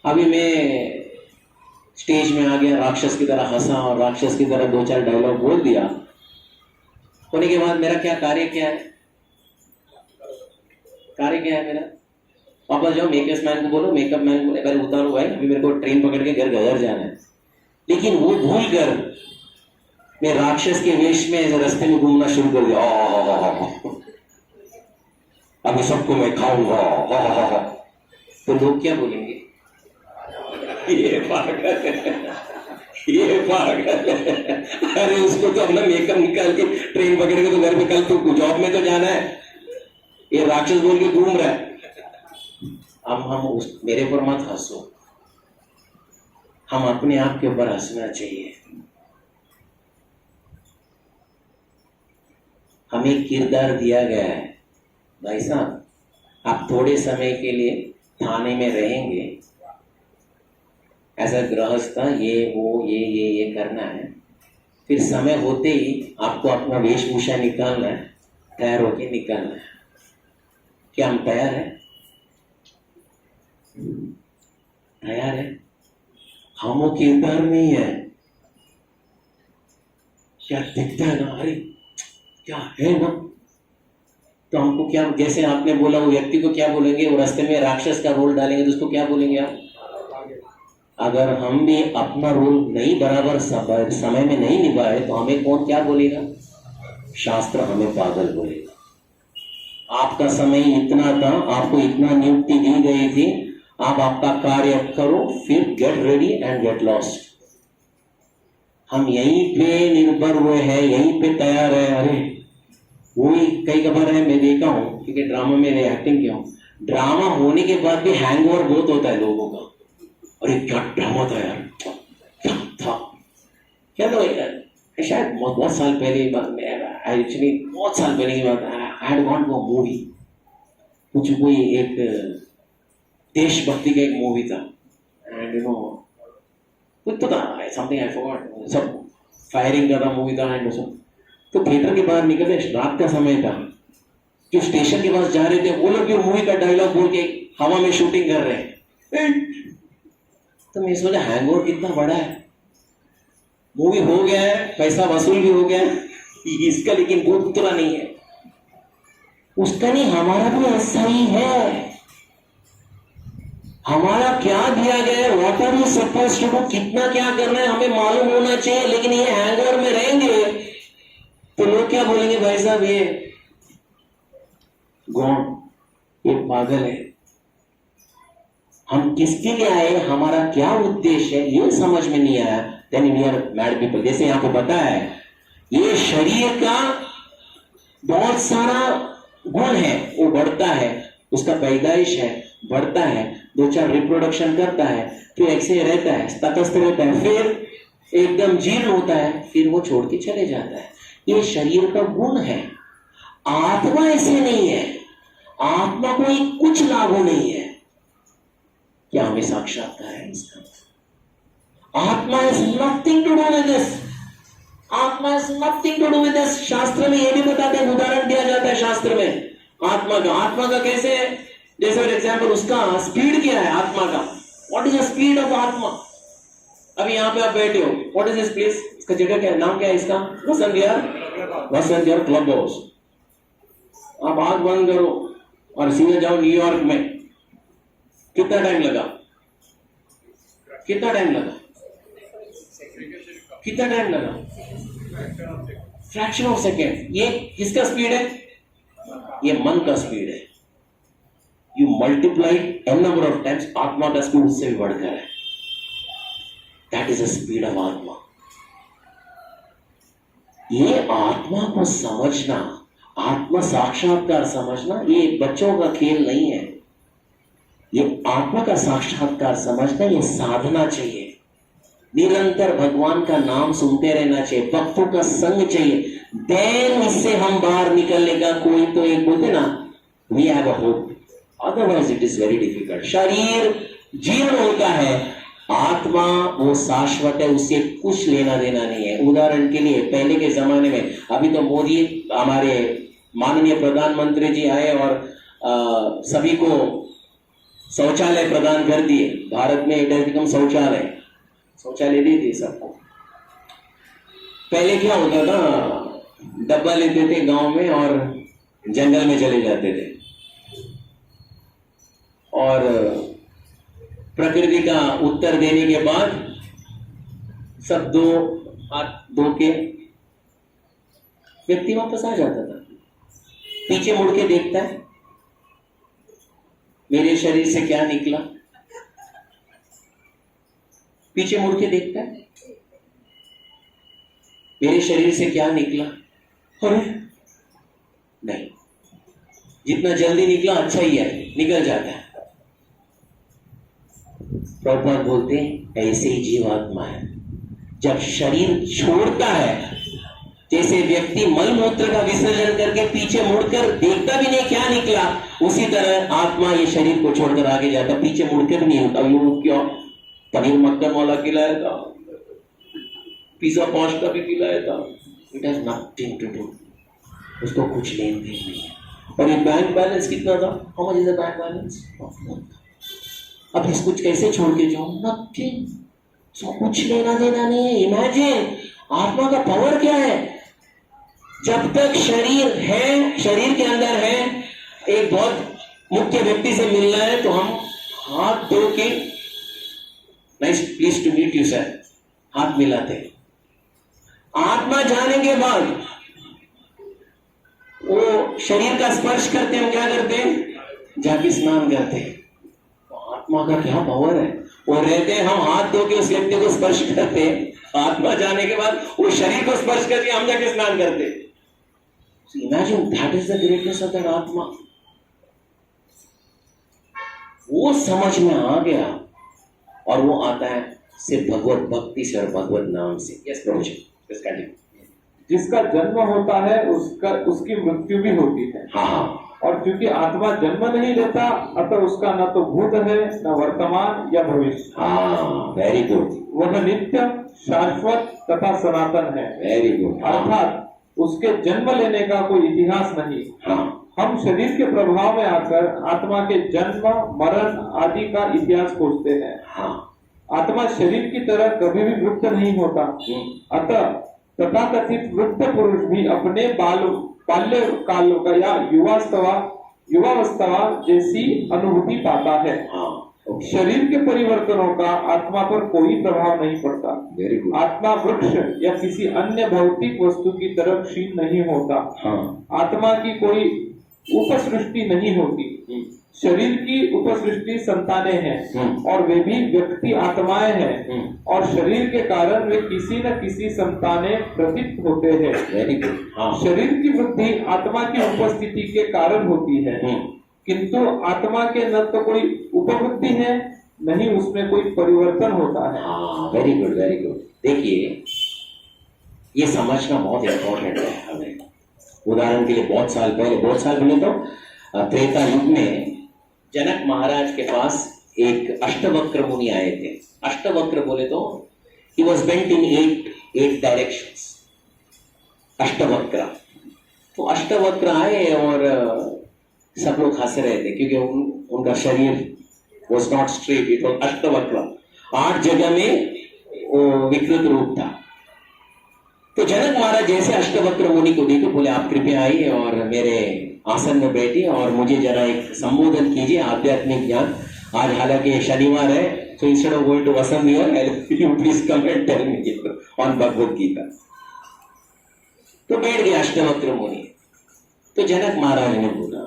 अभी मैं स्टेज में आ गया, राक्षस की तरह हंसा और राक्षस की तरह 2-4 डायलॉग बोल दिया। होने के बाद मेरा कार्य क्या है मेरा? वापस जाओ, मेकअप मैन को बोलो, अगर उतारो भाई, अभी मेरे को ट्रेन पकड़ के घर जाना है। लेकिन वो भूल कर मैं राक्षस के वेश में रास्ते में घूमना शुरू कर दिया। अभी सबको मैं खाऊंगा। तो लोग क्या बोलेंगे? ये पागल है। अरे उसको तो अपना मेकअप निकाल के ट्रेन पकड़ के तो घर में, कल तो जॉब में तो जाना है, ये राक्षस बोल के घूम रहा है। हम मेरे पर मत हंसो, हम अपने आप के ऊपर हंसना चाहिए। हमें किरदार दिया गया है, भाई साहब आप थोड़े समय के लिए थाने में रहेंगे, ऐसा गृहस्थ, ये करना है, फिर समय होते ही आपको अपना वेशभूषा निकालना है, तैयार होके निकलना है। क्या हम तैयार हैं? तैयार है? हम वो किरदार नहीं है, क्या दिखता है ना, अरे क्या है ना, तो हमको क्या, जैसे आपने बोला वो व्यक्ति को क्या बोलेंगे, वो रास्ते में राक्षस का रोल डालेंगे तो उसको क्या बोलेंगे आप? अगर हम भी अपना रोल नहीं बराबर समय में नहीं निभाए तो हमें कौन क्या बोलेगा? शास्त्र हमें पागल बोलेगा। आपका समय इतना था, आपको इतना नियुक्ति दी गई थी, आप आपका कार्य करो, फिर get ready and get lost. हम यहीं पे निर्भर हुए हैं, यहीं पे तैयार है। अरे वही कई खबर है, मैं देखा हूं क्योंकि ड्रामा में एक्टिंग किया हूं, ड्रामा होने के बाद भी हैंगओवर बहुत होता है लोगों का। अरे क्या ड्रामा था यार, क्या था, क्या तो शायद बहुत साल पहले की बात, एक्चुअली बहुत साल पहले की बात, I had gone to a movie, कुछ कोई एक देशभक्ति का एक मूवी था, एंड यू नो कुछ तो था, समथिंग आई फॉरगॉट, सब फायरिंग का था मूवी था, एंड सब तो थिएटर के बाहर निकले, रात का समय था, जो स्टेशन के पास जा रहे थे वो लोग जो मूवी का डायलॉग बोल के हवा में शूटिंग कर रहे हैं। तो मैं सोचा हैंगओवर कितना बड़ा है, मूवी हो गया है, पैसा वसूल भी हो गया है इसका, लेकिन वो उतना नहीं है उसका, नहीं, हमारा भी ऐसा ही है। हमारा क्या दिया गया है, what are you supposed to do, कितना क्या करना है हमें मालूम होना चाहिए, लेकिन ये हैंगओवर में रहेंगे तो लोग क्या बोलेंगे, भाई साहब ये गौण, ये पागल है। हम किसके लिए आए, हमारा क्या उद्देश्य है, ये समझ में नहीं आया, then we are mad people. जैसे यहां पे बताया है, ये शरीर का बहुत सारा गुण है, वो बढ़ता है, उसका पैदाइश है, बढ़ता है, 2-4 रिप्रोडक्शन करता है, फिर ऐसे रहता है, तटस्थ रहता है, फिर एकदम जीर्ण होता है, फिर वो छोड़ के चले जाता है। ये शरीर का गुण है। आत्मा ऐसे नहीं है, आत्मा को कुछ लागू नहीं है। क्या हमें साक्षात्कार है इसका? Atma is nothing to do with this, atma is nothing to do with this. शास्त्र में ये भी बताते हैं, उदाहरण दिया जाता है शास्त्र में आत्मा का कैसे है, जैसे फॉर एग्जाम्पल उसका स्पीड क्या है आत्मा का, what is the speed of आत्मा। अभी यहाँ पे आप बैठे हो, व्हाट इज दिस प्लेस, इसका जगह क्या है, नाम क्या है इसका, वसंत विहार क्लब हाउस। आप आंख बंद करो और सीधे जाओ न्यूयॉर्क में, कितना टाइम लगा, कितना टाइम लगा, कितना टाइम लगा, फ्रैक्शन ऑफ सेकेंड। ये किसका स्पीड है, ये मन का स्पीड है। You multiply n number of times, आत्मा का स्पीड उससे भी बढ़कर है। That is the speed of atma. ये आत्मा को समझना, आत्मा साक्षात्कार समझना, ये बच्चों का खेल नहीं है। ये आत्मा का साक्षात्कार समझना, ये साधना चाहिए, निरंतर भगवान का नाम सुनते रहना चाहिए, भक्तों का संग चाहिए, देन इससे हम बाहर निकलने का कोई तो एक बोलते ना, we have a hope, otherwise it is very difficult. शरीर जीर्ण होता है, आत्मा वो शाश्वत है, उससे कुछ लेना देना नहीं है। उदाहरण के लिए पहले के जमाने में, अभी तो मोदी हमारे माननीय प्रधानमंत्री जी आए और सभी को शौचालय प्रदान कर दिए। भारत में इट हैज बिकम शौचालय दी थी सबको। पहले क्या होता था, डब्बा लेते थे गांव में और जंगल में चले जाते थे और प्रकृति का उत्तर देने के बाद सब 2 हाथ धो के व्यक्ति वापस आ जाता था। पीछे मुड़ के देखता है, मेरे शरीर से क्या निकला, पीछे मुड़ के देखता है, मेरे शरीर से क्या निकला, अरे नहीं, जितना जल्दी निकला अच्छा ही है, निकल जाता है। प्रभुपाद बोलते हैं ऐसे ही जीवात्मा है। जब शरीर छोड़ता है, जैसे व्यक्ति मलमूत्र का विसर्जन करके पीछे मुड़कर देखता भी नहीं क्या निकला, उसी तरह आत्मा ये शरीर को छोड़कर आगे जाता, पीछे मुड़कर भी नहीं होता। यूं क्यों, पनीर मक्खन वाला खिलाया था, पिज्जा पास्ता भी खिलाया था, it has nothing to do, उसको कुछ लेन देन नहीं है। और ये बैंक बैलेंस कितना था, how much is the bank balance, अब इसको कैसे छोड़ के जाऊं, नथिंग, सो कुछ लेना देना नहीं है। इमेजिन आत्मा का पावर क्या है? जब तक शरीर है, शरीर के अंदर है, एक बहुत मुख्य व्यक्ति से मिलना है तो हम हाथ धो के nice please to meet you sir हाथ मिलाते हैं। आत्मा जाने के बाद वो शरीर का स्पर्श करते हैं, क्या करते हैं? जाके स्नान करते हैं। तो आत्मा का क्या पावर है? वो रहते हैं, हम हाथ धो के उस व्यक्ति को स्पर्श करते हैं, आत्मा जाने के बाद वो शरीर को स्पर्श करके हम जाके स्नान करते हैं। So imagine that is the greatness of that आत्मा। वो समझ में आ गया और वो आता है सिर्फ भगवत भक्ति से और भगवत नाम से। यस प्रभु जी, जिसका जन्म होता है उसकी मृत्यु भी होती है। हाँ, और क्योंकि आत्मा जन्म नहीं लेता, अतः उसका न तो भूत है, न वर्तमान या भविष्य। हाँ, वेरी गुड। वह नित्य, शाश्वत तथा सनातन है। Very good. अर्थात उसके जन्म लेने का कोई इतिहास नहीं। हाँ, हम शरीर के प्रभाव में आकर आत्मा के जन्म, मरण आदि का इतिहास खोजते हैं। हाँ, आत्मा शरीर की तरह कभी भी वृद्ध नहीं होता। अतः तथाकथित वृद्ध पुरुष भी अपने बाल्य काल का या युवावस्था जैसी अनुभूति पाता है। हाँ, शरीर के परिवर्तनों का आत्मा पर कोई प्रभाव नहीं पड़ता। Very good. आत्मा वृक्ष या किसी अन्य भौतिक वस्तु की तरह क्षीण नहीं होता। हाँ, आत्मा की कोई उपसृष्टि नहीं होती। शरीर की उपसृष्टि संतानें हैं और वे भी व्यक्ति आत्माएं हैं और शरीर के कारण वे किसी न किसी संतानें प्रतीत होते हैं। Very good. हाँ, शरीर की वृद्धि आत्मा की उपस्थिति के कारण होती है, किंतु आत्मा के न तो कोई उपवृद्धि है, न ही उसमें कोई परिवर्तन होता है। हाँ, वेरी गुड, वेरी गुड। देखिए, ये समझना बहुत इम्पोर्टेंट है हमें। उदाहरण के लिए बहुत साल पहले तो त्रेता युग में जनक महाराज के पास एक अष्टवक्र मुनि आए थे। अष्टवक्र बोले तो he was bent in eight directions। Ashtavakra, तो अष्टवक्र आए और सब लोग हंस रहे थे क्योंकि उनका शरीर was not straight, it was Ashtavakra. 8 जगह में वो विकृत रूप था। तो जनक महाराज जैसे अष्टवक्र मुनि को देखे, बोले आप कृपया आइए और मेरे आसन में बैठिए और मुझे जरा एक संबोधन कीजिए आध्यात्मिक ज्ञान। आज हालांकि शनिवार है, तो instead of going to Vasant you please come and tell me on Bhagavad Gita. तो बैठ गया अष्टवक्र मुनि। तो जनक महाराज ने बोला,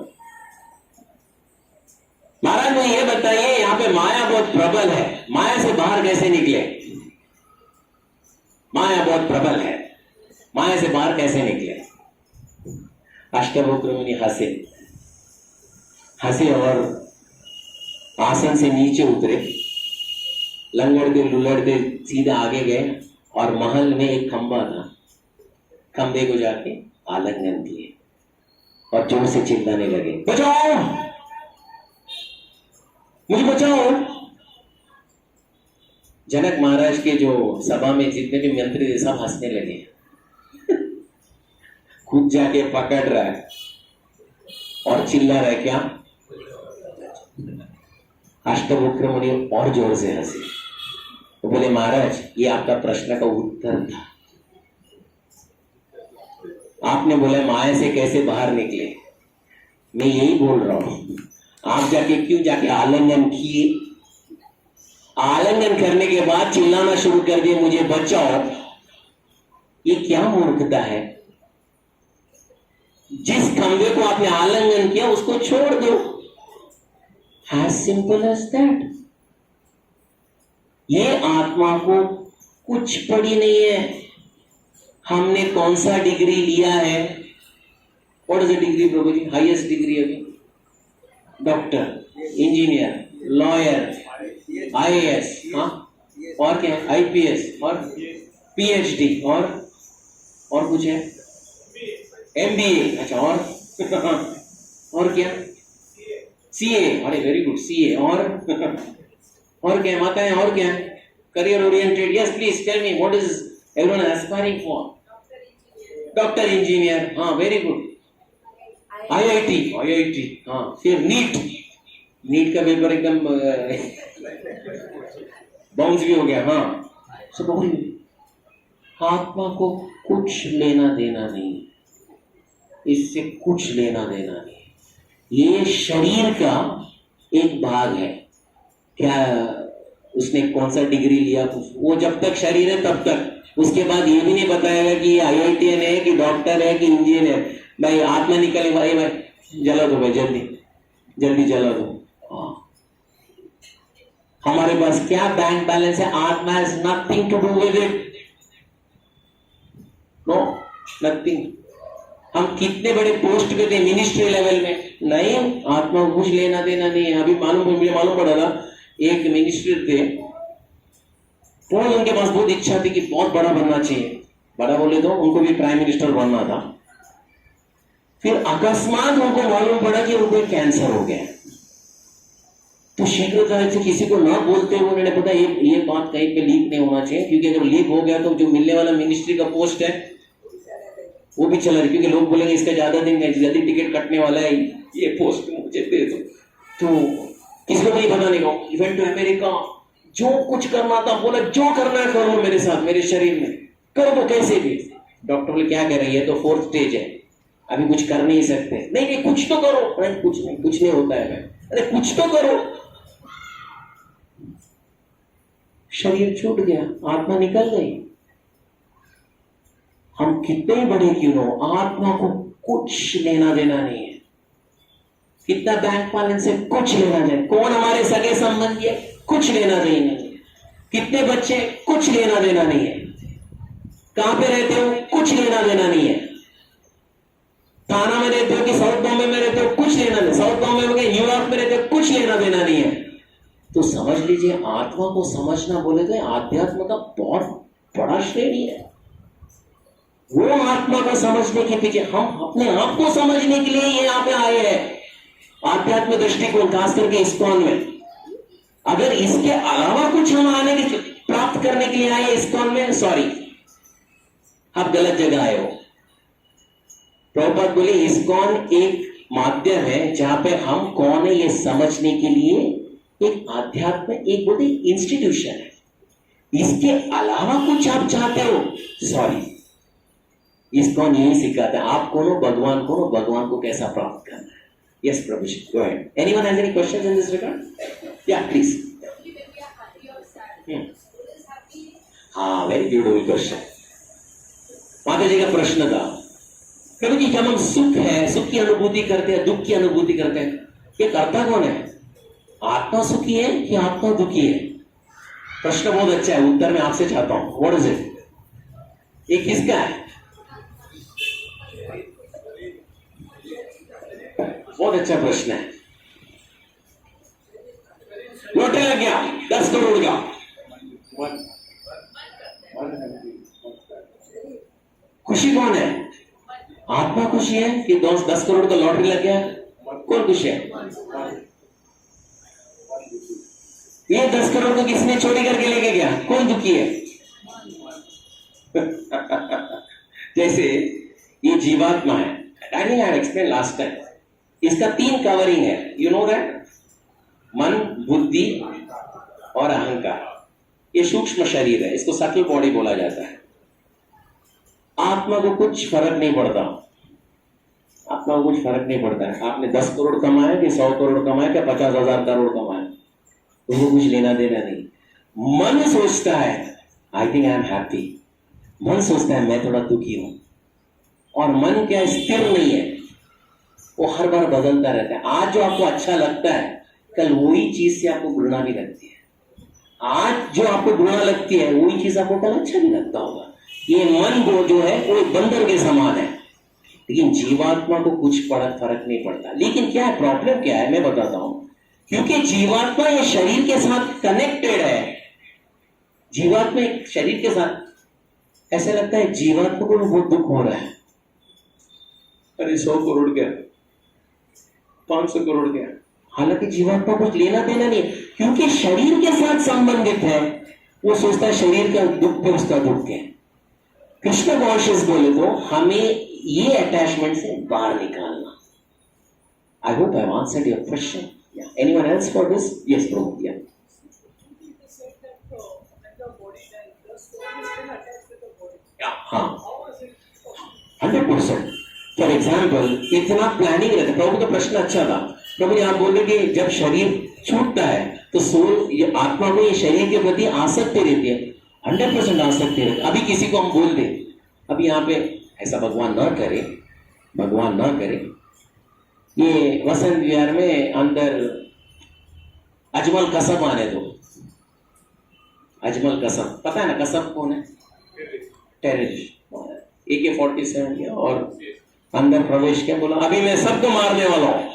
महाराज मुझे ये बताइए, यहाँ पे माया बहुत प्रबल है, माया से बाहर कैसे निकले? माया बहुत प्रबल है, माया से बाहर कैसे निकले? अष्टवक्र मुनि हंसे और आसन से नीचे उतरे, लंगड़ते लुलड़ते सीधा आगे गए और महल में एक खंबा था, खंबे को जाके आलिंगन दिए और जोर से चिल्लाने लगे, बचाओ मुझे, बचाओ। जनक महाराज के जो सभा में जितने भी मंत्री थे सब हंसने लगे। खुद जाके पकड़ रहा है और चिल्ला रहा है, क्या? अष्टवक्र मुनि और जोर से हंसे। तो बोले, महाराज ये आपका प्रश्न का उत्तर था। आपने बोला माया से कैसे बाहर निकले, मैं यही बोल रहा हूं। आप जाके क्यों जाके आलिंगन किए? आलिंगन करने के बाद चिल्लाना शुरू कर दिए, मुझे बचाओ। ये क्या मूर्खता है? जिस खंबे को आपने आलिंगन किया उसको छोड़ दो। As simple as that। ये आत्मा को कुछ पड़ी नहीं है। हमने कौन सा डिग्री लिया है? What is the degree Prabhu ji? Highest degree अभी डॉक्टर, इंजीनियर, लॉयर, IAS, हाँ, और क्या है? IPS और PhD और कुछ है? MBA, अच्छा, और क्या? CA, अरे वेरी गुड, CA और क्या माता है? और क्या? Career oriented, yes please tell me what is everyone aspiring for? Doctor, engineer, हाँ वेरी गुड। IIT, हाँ, फिर नीट का पेपर एकदम बाउंस भी हो गया, हाँ। आत्मा को कुछ लेना देना नहीं, इससे कुछ लेना देना नहीं। ये शरीर का एक भाग है। क्या उसने कौन सा डिग्री लिया, वो जब तक शरीर है तब तक, उसके बाद ये भी नहीं बताएगा कि IITN है कि डॉक्टर है कि इंजीनियर है। भाई आत्मा निकले, भाई जला दो, भाई जल्दी जल्दी जला दो। हमारे पास क्या बैंक बैलेंस है? Atma has nothing to do with it, no nothing. हम कितने बड़े पोस्ट पे थे, मिनिस्ट्री लेवल में, नहीं, आत्मा को कुछ लेना देना नहीं है। अभी मुझे मालूम पड़ा था, एक मिनिस्टर थे, तो उनके पास बहुत इच्छा थी कि बहुत बड़ा बनना चाहिए। बड़ा बोले तो उनको भी प्राइम मिनिस्टर बनना था। फिर अकस्मात उनको मालूम पड़ा कि उनको कैंसर हो गया। तो शीघ्रता से किसी को ना बोलते हुए उन्होंने पता ये बात कहीं पे लीक नहीं होना चाहिए, क्योंकि अगर लीक हो गया तो जो मिलने वाला मिनिस्ट्री का पोस्ट है वो भी चला, क्योंकि लोग बोलेंगे इसका ज्यादा दिन नहीं, जल्दी टिकट कटने वाला है, ये पोस्ट मुझे दे दो। तो किसको नहीं बताने का, इवेंट टू अमेरिका, जो कुछ करना था बोला जो करना है करो मेरे साथ, मेरे शरीर में कर दो कैसे भी। डॉक्टर बोले क्या कर रही है, तो 4th स्टेज है, अभी कुछ कर नहीं सकते। नहीं कुछ तो करो। नहीं कुछ नहीं होता है। अरे कुछ तो करो। शरीर छूट गया, आत्मा निकल गई। हम कितने बड़े क्यों हो, आत्मा को कुछ लेना देना नहीं है। कितना बैंक बैलेंस है, कुछ लेना देना। कौन हमारे सगे संबंधी है, कुछ लेना देना नहीं है। कितने बच्चे, कुछ लेना देना नहीं है। कहां पे रहते हो, कुछ लेना देना नहीं है। थाना में रहते हो कि साउथ बॉम्बे में रहते हो, कुछ लेना नहीं। साउथ बॉम्बे में न्यूयॉर्क में रहते हो, कुछ लेना देना नहीं है। तो समझ लीजिए, आत्मा को समझना बोले तो आध्यात्म का बहुत बड़ा श्रेणी है। वो आत्मा को समझने के पीछे हम अपने आप को समझने के लिए यहां पे आए हैं। आध्यात्म दृष्टिकोण खास करके इस्कॉन में, अगर इसके अलावा कुछ हम आने के प्राप्त करने के लिए आए इस्कॉन में, सॉरी आप गलत जगह आए हो। प्रभुपाद बोले इस्कॉन एक माध्यम है जहां पे हम कौन है ये समझने के लिए एक आध्यात्म, एक बोलते इंस्टीट्यूशन है। इसके अलावा कुछ आप चाहते हो, सॉरी, इस्कॉन यही सिखाता है आप कौन हो, भगवान कौन हो, भगवान को कैसा प्राप्त करना है। Yes Prabhu ji, go ahead. Anyone has any questions in this regard? या प्लीज। हाँ, वेरी ब्यूटीफुल क्वेश्चन। माता जी का प्रश्न था, प्रभु जी जब हम सुख की अनुभूति करते हैं, दुख की अनुभूति करते हैं, ये करता कौन है? आत्मा सुखी है कि आत्मा दुखी है? प्रश्न बहुत अच्छा है, उत्तर मैं आपसे चाहता हूं। What is it? ये किसका है? बहुत अच्छा प्रश्न है। लॉटरी लग गया 10 करोड़ का, खुशी कौन है? आत्मा खुशी है कि 10 करोड़ का लॉटरी लग गया? कौन खुश है? ये 10 करोड़ को किसने चोरी करके लेके गया? कौन दुखी है? जैसे ये जीवात्मा है, I think I explain last time, इसका 3 कवरिंग है, यू नो दैट, मन, बुद्धि और अहंकार। ये सूक्ष्म शरीर है, इसको सटल बॉडी बोला जाता है। आत्मा को कुछ फर्क नहीं पड़ता, आत्मा को कुछ फर्क नहीं पड़ता है आपने 10 करोड़ कमाया कि 100 करोड़ कमाया क्या 50,000 करोड़ कमाया, उसको कुछ लेना देना नहीं। मन सोचता है I think I am happy, मन सोचता है मैं थोड़ा दुखी हूं, और मन क्या स्थिर नहीं है, वो हर बार बदलता रहता है। आज जो आपको अच्छा लगता है कल वही चीज से आपको घृणा भी लगती है, आज जो आपको घृणा लगती है वही चीज आपको कल अच्छा भी लगता होगा। ये मन को जो है वो बंदर के समान है, लेकिन जीवात्मा को कुछ फर्क नहीं पड़ता। लेकिन क्या है प्रॉब्लम, क्या है मैं बताता हूं, क्योंकि जीवात्मा ये शरीर के साथ कनेक्टेड है। जीवात्मा एक शरीर के साथ, ऐसा लगता है जीवात्मा को बहुत दुख हो रहा है, अरे 100 करोड़ गया, 500 करोड़ गया, हालांकि जीवात्मा कुछ लेना देना नहीं है, क्योंकि शरीर के साथ संबंधित है। वो सोचता है शरीर का दुख पे उसका दुख है। कृष्ण कॉन्शियस बोले तो हमें ये अटैचमेंट से बाहर निकालना। I hope I answered your question. Anyone else for this? Yes Prabhu. या फॉर एग्जाम्पल इतना प्लानिंग रहता है। प्रभु का प्रश्न अच्छा था, प्रभु जी आप बोल रहे कि जब शरीर छूटता है तो सोल, ये आत्मा को ये शरीर के प्रति आसक्ति रहती है, 100% आसक्ति रहती है। अभी किसी को हम बोल दे, अभी यहाँ पे ऐसा भगवान न करे, भगवान न करे, ये वसंत विहार में अंदर अजमल कसब आने दो। अजमल कसब पता है ना, कसब कौन है? टेररिस्ट। AK-47 किया और अंदर प्रवेश किया, बोला अभी मैं सबको मारने वाला हूं।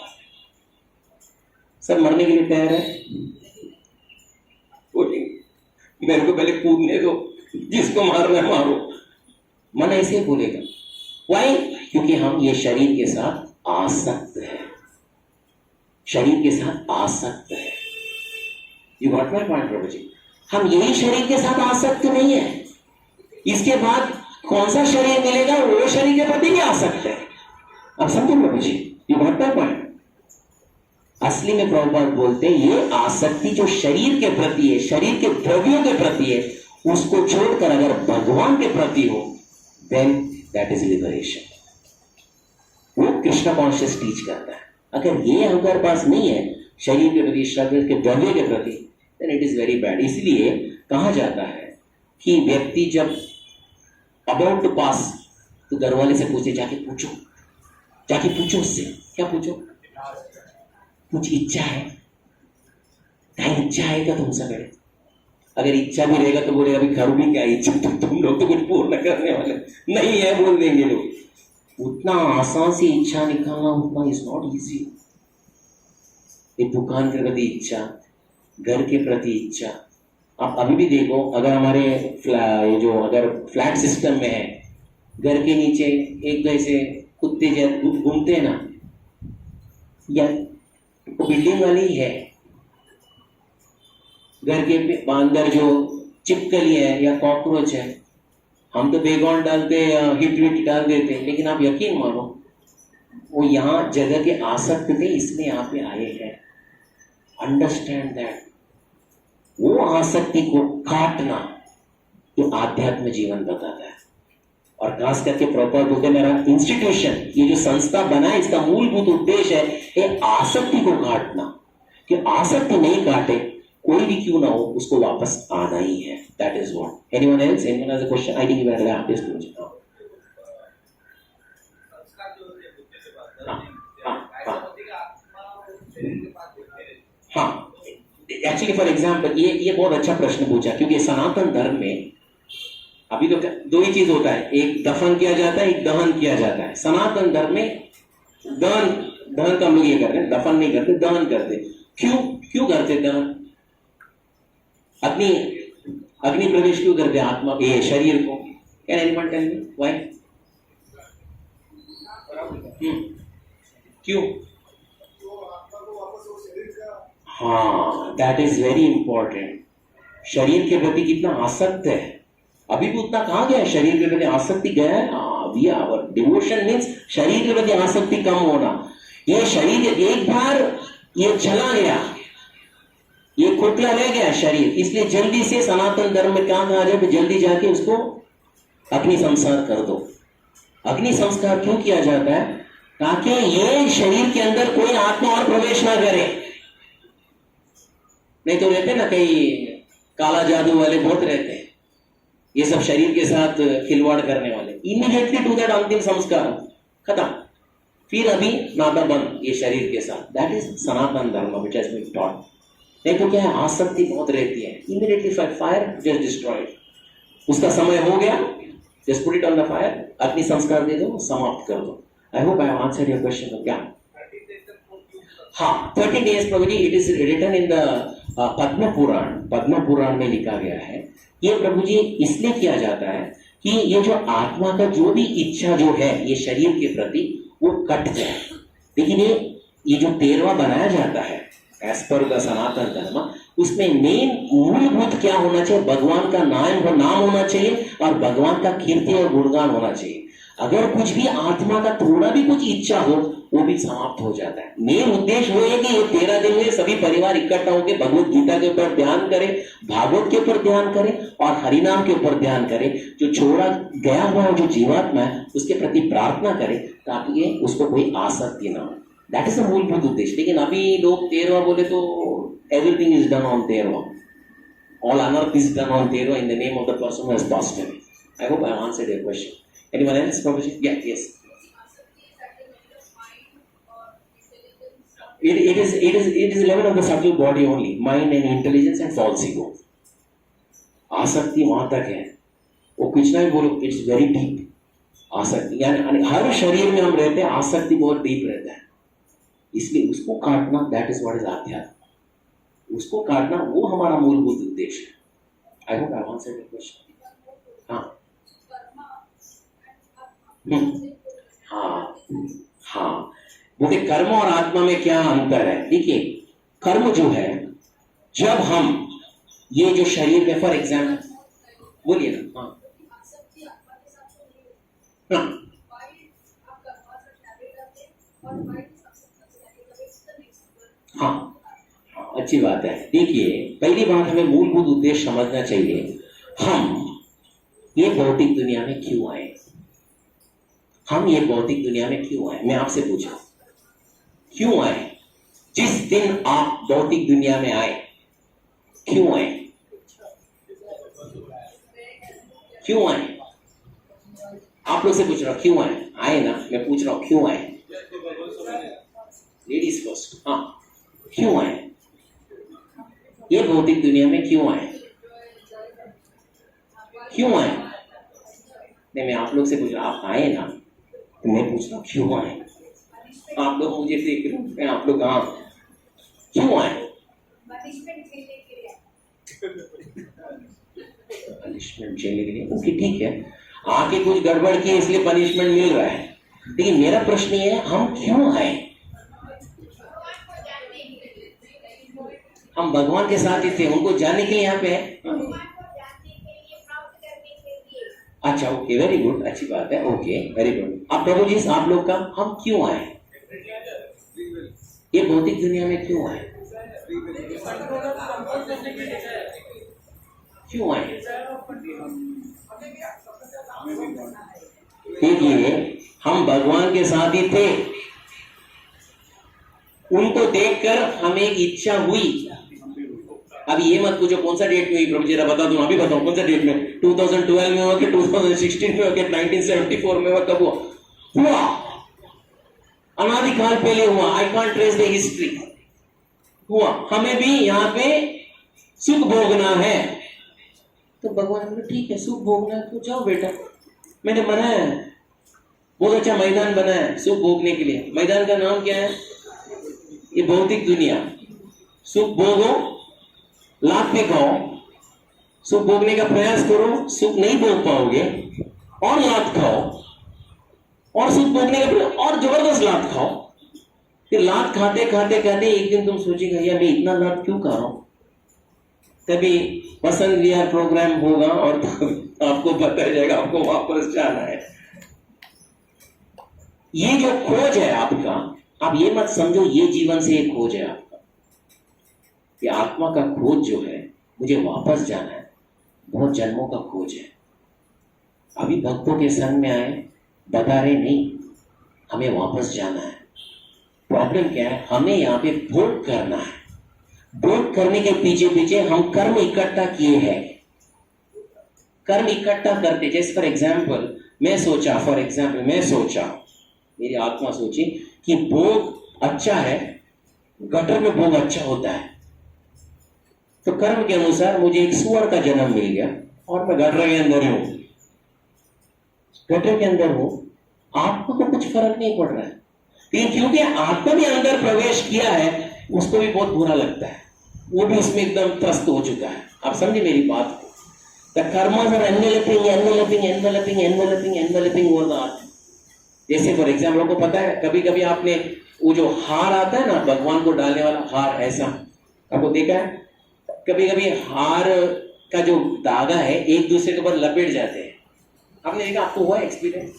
सब मरने के लिए तैयार है, मेरे को पहले कूदने दो, जिसको मारना है मारो। मन ऐसे बोलेगा। वाई? क्योंकि हम ये शरीर के साथ आसक्त है, शरीर के साथ आसक्त है। यू गॉट माय पॉइंट प्रभु जी? हम यही शरीर के साथ आसक्त नहीं है, इसके बाद कौन सा शरीर मिलेगा वो शरीर के प्रति भी आसक्त है। अब समझो प्रभु जी, यू गॉट माय पॉइंट? असली में प्रभुपाद बोलते हैं ये आसक्ति जो शरीर के प्रति है, शरीर के द्रव्यों के प्रति है, उसको छोड़कर अगर भगवान के प्रति हो, देन दैट इज लिबरेशन। वो कृष्ण कॉन्शियस टीच करता है। अगर ये हमारे पास नहीं है शरीर के प्रति, शरीर के द्रव्य के प्रति, then it is very bad. इसलिए कहा जाता है कि व्यक्ति जब अबाउट टू पास तो घर वाले से पूछे, जाके पूछो उससे, क्या पूछो? कुछ इच्छा है? क्या इच्छा है क्या तुमसे? करे अगर इच्छा भी रहेगा तो बोले अभी करूँ भी क्या इच्छा, तो तुम लोग तो कुछ पूर्ण करने वाले नहीं है, बोल देंगे लोग। उतना आसान से इच्छा निकालना उतना इज नॉट इजी। एक दुकान के प्रति इच्छा, घर के प्रति इच्छा। आप अभी भी देखो, अगर हमारे अगर फ्लैट सिस्टम में है, घर के नीचे एक जैसे कुत्ते घूमते हैं ना, या बिल्डिंग वाली ही है, घर के अंदर जो चिपकली है या कॉकरोच है, हम तो बेगौन डालते या हिट डाल देते, लेकिन आप यकीन मानो वो यहाँ जगह के आसक्त थे, इसलिए यहाँ पे आए हैं। अंडरस्टैंड दैट वो आसक्ति को काटना जो आध्यात्म जीवन बताता है। और खास करके प्रॉपर बोलते मेरा इंस्टीट्यूशन, ये जो संस्था बना है, इसका मूलभूत उद्देश्य है ये आसक्ति को काटना, कि आसक्ति नहीं काटे, कोई भी क्यों ना हो, उसको वापस आना ही है। That is what. Anyone else? Anyone has a question? I think you have आप दिस क्वेश्चन। हाँ, एक्चुअली फॉर एग्जाम्पल ये बहुत अच्छा प्रश्न पूछा, क्योंकि सनातन धर्म में अभी तो दो ही चीज होता है, एक दफन किया जाता है, एक दहन किया जाता है। सनातन धर्म में दहन का हम लोग ये करते हैं, दफन नहीं करते, दहन करते। क्यों करते दहन? अग्नि प्रवेश क्यों करते आत्मा ये शरीर को? Can anyone tell me why? क्यों? हाँ, दैट इज वेरी इंपॉर्टेंट। शरीर के प्रति कितना आसक्त है, अभी भी उतना कहा गया है शरीर के प्रति आसक्ति गया है। डिवोशन मीन्स शरीर के प्रति आसक्ति कम होना। ये शरीर एक बार ये चला गया, ये खोखला रह गया शरीर, इसलिए जल्दी से सनातन धर्म में क्या कहा जाए, जल्दी जाके उसको अग्नि संस्कार कर दो। अग्नि संस्कार क्यों किया जाता है? ताकि ये शरीर के अंदर कोई आत्मा और प्रवेश ना करे। नहीं तो रहते ना कई काला जादू वाले बहुत रहते हैं, ये सब शरीर के साथ खिलवाड़ करने वाले। इमीडिएटली टू दैट अंतिम संस्कार खत्म, फिर अभी नाता बंद ये शरीर के साथ। दैट इज सनातन धर्म व्हिच हैज बीन टॉट। नहीं तो क्या है, आसक्ति बहुत रहती है। इमीडिएटली फायर जस्ट डिस्ट्रॉयड, उसका समय हो गया, just put it on the fire, अग्नि संस्कार दे दो, समाप्त कर दो। I hope I have answered your question. क्या? हाँ, 30 days Prabhu ji, it is written in the Padma Purana. Padma Purana में लिखा गया है। ये प्रभु जी इसलिए किया जाता है कि ये जो आत्मा का जो भी इच्छा जो है ये शरीर के प्रति, वो कट जाए। लेकिन ये जो 13वां बनाया जाता है एज पर द सनातन धर्म, उसमें मेन मूलभूत क्या होना चाहिए? भगवान का नाम होना चाहिए और भगवान का कीर्ति और गुणगान होना चाहिए। अगर कुछ भी आत्मा का थोड़ा भी कुछ इच्छा हो, वो भी समाप्त हो जाता है। मेन उद्देश्य वो है कि ये 13 दिन में सभी परिवार इकट्ठा होकर भगवत गीता के ऊपर ध्यान करें, भागवत के ऊपर ध्यान करें और हरिनाम के ऊपर ध्यान करें। जो छोड़ा गया हुआ जो जीवात्मा है उसके प्रति प्रार्थना करें ताकि ये उसको कोई आसक्ति ना हो। दैट इज द मूलभूत उद्देश्य। लेकिन अभी लोग 13वां बोले तो एवरीथिंग इज डन ऑन 13वां, all anartha is done on 13वां in the name of the person who has passed away. I hope I have answered your question. Anyone else? Professor? Yes. It is level of the subtle body only, mind and intelligence and false ego. आसक्ति वहां तक है, वो कुछ ना भी बोलो, it's very deep आसक्ति। यानी हर शरीर में हम रहते हैं, आसक्ति बहुत डीप रहता है, इसलिए उसको काटना, दैट इज व्हाट इज आध्यात्म। उसको काटना वो हमारा मूलभूत उद्देश्य है। आई hope I answered your question. हाँ, बोले कर्म और आत्मा में क्या अंतर है? देखिए, कर्म जो है, जब हम ये जो शरीर में, फॉर एग्जाम्पल, बोलिए ना। हाँ, अच्छी बात है। देखिए, पहली बात हमें मूलभूत उद्देश्य समझना चाहिए, हम ये भौतिक दुनिया में क्यों आए? हम ये भौतिक दुनिया में क्यों आए? मैं आपसे पूछ रहा हूं, क्यों आए? जिस दिन आप भौतिक दुनिया में आए, क्यों आए? क्यों आए? आप लोग से पूछ रहा हूं, क्यों आए? आए ना, मैं पूछ रहा हूं क्यों आए? Ladies first. हाँ, क्यों आए? ये भौतिक दुनिया में क्यों आए? क्यों आए? नहीं, मैं आप लोग से पूछ रहा हूं, आप आए ना, तो मैं पूछ रहा हूं क्यों आए? आप लोग मुझे देख रहे हैं, आप लोग कहाँ, क्यों आए? पनिशमेंट झेलने के लिए। ओके, ठीक है, आके कुछ गड़बड़ की इसलिए पनिशमेंट मिल रहा है, लेकिन मेरा प्रश्न ये है, हम क्यों आए? हम भगवान के साथ ही थे, उनको जानने के लिए यहाँ पे है। अच्छा, ओके, वेरी गुड, अच्छी बात है, ओके, वेरी गुड। अब प्रभु जी, आप लोग का, हम क्यों आए? ये भौतिक दुनिया में क्यों आए? क्यों आए? देखिए, हम भगवान के साथ ही थे, उनको देखकर हमें एक इच्छा हुई। अब ये मत पूछो कौन सा डेट में हुई, प्रभु जी बता दूं, अभी बताओ कौन सा डेट में, 2012 में हुआ कि 2016 में हुआ कि 1974 में हुआ, कब हुआ? अनादिकाल पहले हुआ। I can't trace the history. हुआ, हमें भी यहाँ पे सुख भोगना है। तो भगवान बोले ठीक है, सुख भोगना है तो जाओ बेटा, मैंने बनाया है, बहुत अच्छा मैदान बनाया है सुख भोगने के लिए। मैदान का नाम क्या है? ये भौतिक दुनिया। सुख भोगो, लात पे खाओ, सुख भोगने का प्रयास करो, सुख नहीं भोग पाओगे, और लात खाओ, और सुख भोगने का प्रयास, और जबरदस्त लात खाओ। फिर लात खाते खाते खाते एक दिन तुम सोचेगा, यार मैं इतना लात क्यों खा रहा हूं? तभी पसंद विहार प्रोग्राम होगा और आपको पता जाएगा आपको वापस जाना है। ये जो खोज है आपका, आप ये मत समझो ये जीवन से एक खोज है आपका, ये आत्मा का खोज जो है, मुझे वापस जाना है, बहुत जन्मों का खोज है। अभी भक्तों के संग में आए, बता रहे नहीं, हमें वापस जाना है। प्रॉब्लम क्या है? हमें यहाँ पे भोग करना है। भोग करने के पीछे पीछे हम कर्म इकट्ठा किए हैं। कर्म इकट्ठा करते, जैसे फॉर एग्जाम्पल मैं सोचा, मेरी आत्मा सोची कि भोग अच्छा है, गटर में भोग अच्छा होता है, तो कर्म के अनुसार मुझे एक सुअर का जन्म मिल गया और मैं गटर के अंदर हूं, गटर के अंदर हूं। आपको तो कुछ फर्क नहीं पड़ रहा है, लेकिन क्योंकि आत्मा भी अंदर प्रवेश किया है, उसको भी बहुत बुरा लगता है, वो भी उसमें एकदम त्रस्त हो चुका है। आप समझे मेरी बात को? The karmas are enveloping over the earth. जैसे फॉर एग्जाम्पल आपको पता है, कभी कभी आपने वो जो हार आता है ना, भगवान को डालने वाला हार, ऐसा आपको देखा है? कभी कभी हार का जो धागा है एक दूसरे के ऊपर लपेट जाते हैं, आपने देखा? आपको हुआ एक्सपीरियंस?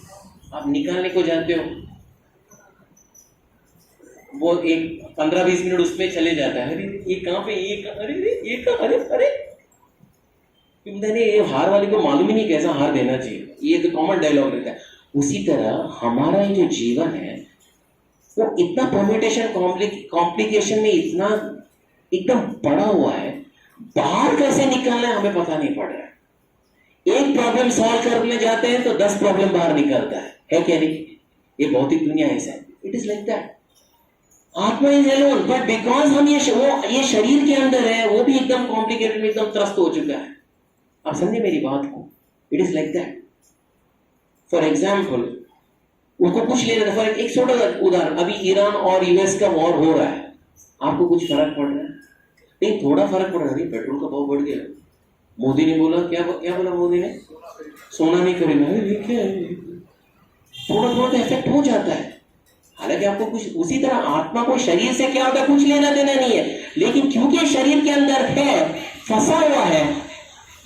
आप निकालने को जाते हो, वो एक 15-20 मिनट उसमें चले जाता है, अरे ये कहाँ पे, अरे मैंने ये हार वाले को मालूम ही नहीं कैसा हार देना चाहिए, ये तो कॉमन डायलॉग रहता है। उसी तरह हमारा ये जो जीवन है वो इतना परम्यूटेशन कॉम्प्लिकेशन में इतना एकदम पड़ा हुआ है, बाहर कैसे निकलना है हमें पता नहीं पड़ रहा है। एक प्रॉब्लम सॉल्व करने जाते हैं तो 10 प्रॉब्लम बाहर निकलता है क्या नहीं? ये भौतिक दुनिया ऐसा है, इट इज लाइक दैट। आत्मा इज अलोन, बट बिकॉज हम ये शरीर के अंदर है, वो भी एकदम कॉम्प्लिकेटेड में एकदम त्रस्त हो चुका है। आप समझे मेरी बात को? It is like that. For example उसको पूछ ले रहे थे, एक छोटा उदाहरण, अभी ईरान और यूएस का वॉर हो रहा है, आपको कुछ फर्क पड़ रहा है? नहीं, थोड़ा फर्क पड़ रहा है, पेट्रोल का भाव बढ़ गया, मोदी ने बोला, क्या बोला मोदी ने? सोना नहीं खरीदना। थोड़ा थोड़ा इफेक्ट हो जाता है, हालांकि आपको कुछ, उसी तरह आत्मा को शरीर से क्या होता है कुछ लेना देना नहीं है, लेकिन क्योंकि शरीर के अंदर है, फंसा हुआ है,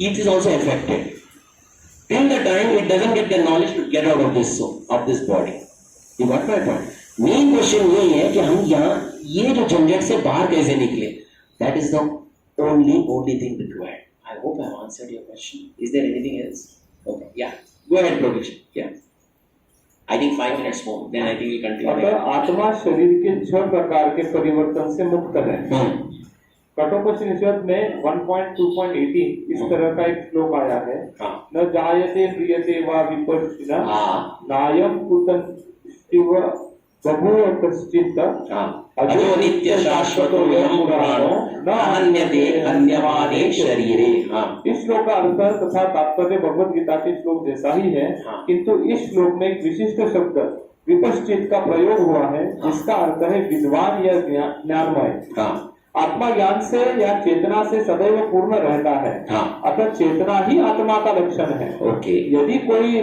it is also affected till the time it doesn't get the knowledge to get out of this soul, of this body. You got my point? Main question ये है कि हम यहाँ ये जो झंझट से बाहर कैसे निकले? That is the only thing required. I hope I have answered your question. Is there anything else? Okay, yeah. Go ahead, Prabhu. Yeah. I think 5 minutes more. Then I think we continue. अतः आत्मा शरीर के 6 प्रकार के परिवर्तन से मुक्त है। कठोपनिषद में 1.2.18 इस तरह का एक श्लोक आया है। न जायते प्रियते वा विपश्चिना नायम कुतस्तिव बभूव कश्चित् अजो नित्य शाश्वतो यं पुराणो न हन्यते हन्यमाने शरीरे। इस श्लोक का अर्थ तथा तात्पर्य भगवद गीता के श्लोक जैसा ही है, किंतु इस श्लोक में एक विशिष्ट शब्द विपश्चित का प्रयोग हुआ है, जिसका अर्थ है विद्वान या ज्ञानमय। आत्मा ज्ञान से या चेतना से सदैव पूर्ण रहता है। अतः चेतना ही आत्मा का लक्षण है। यदि कोई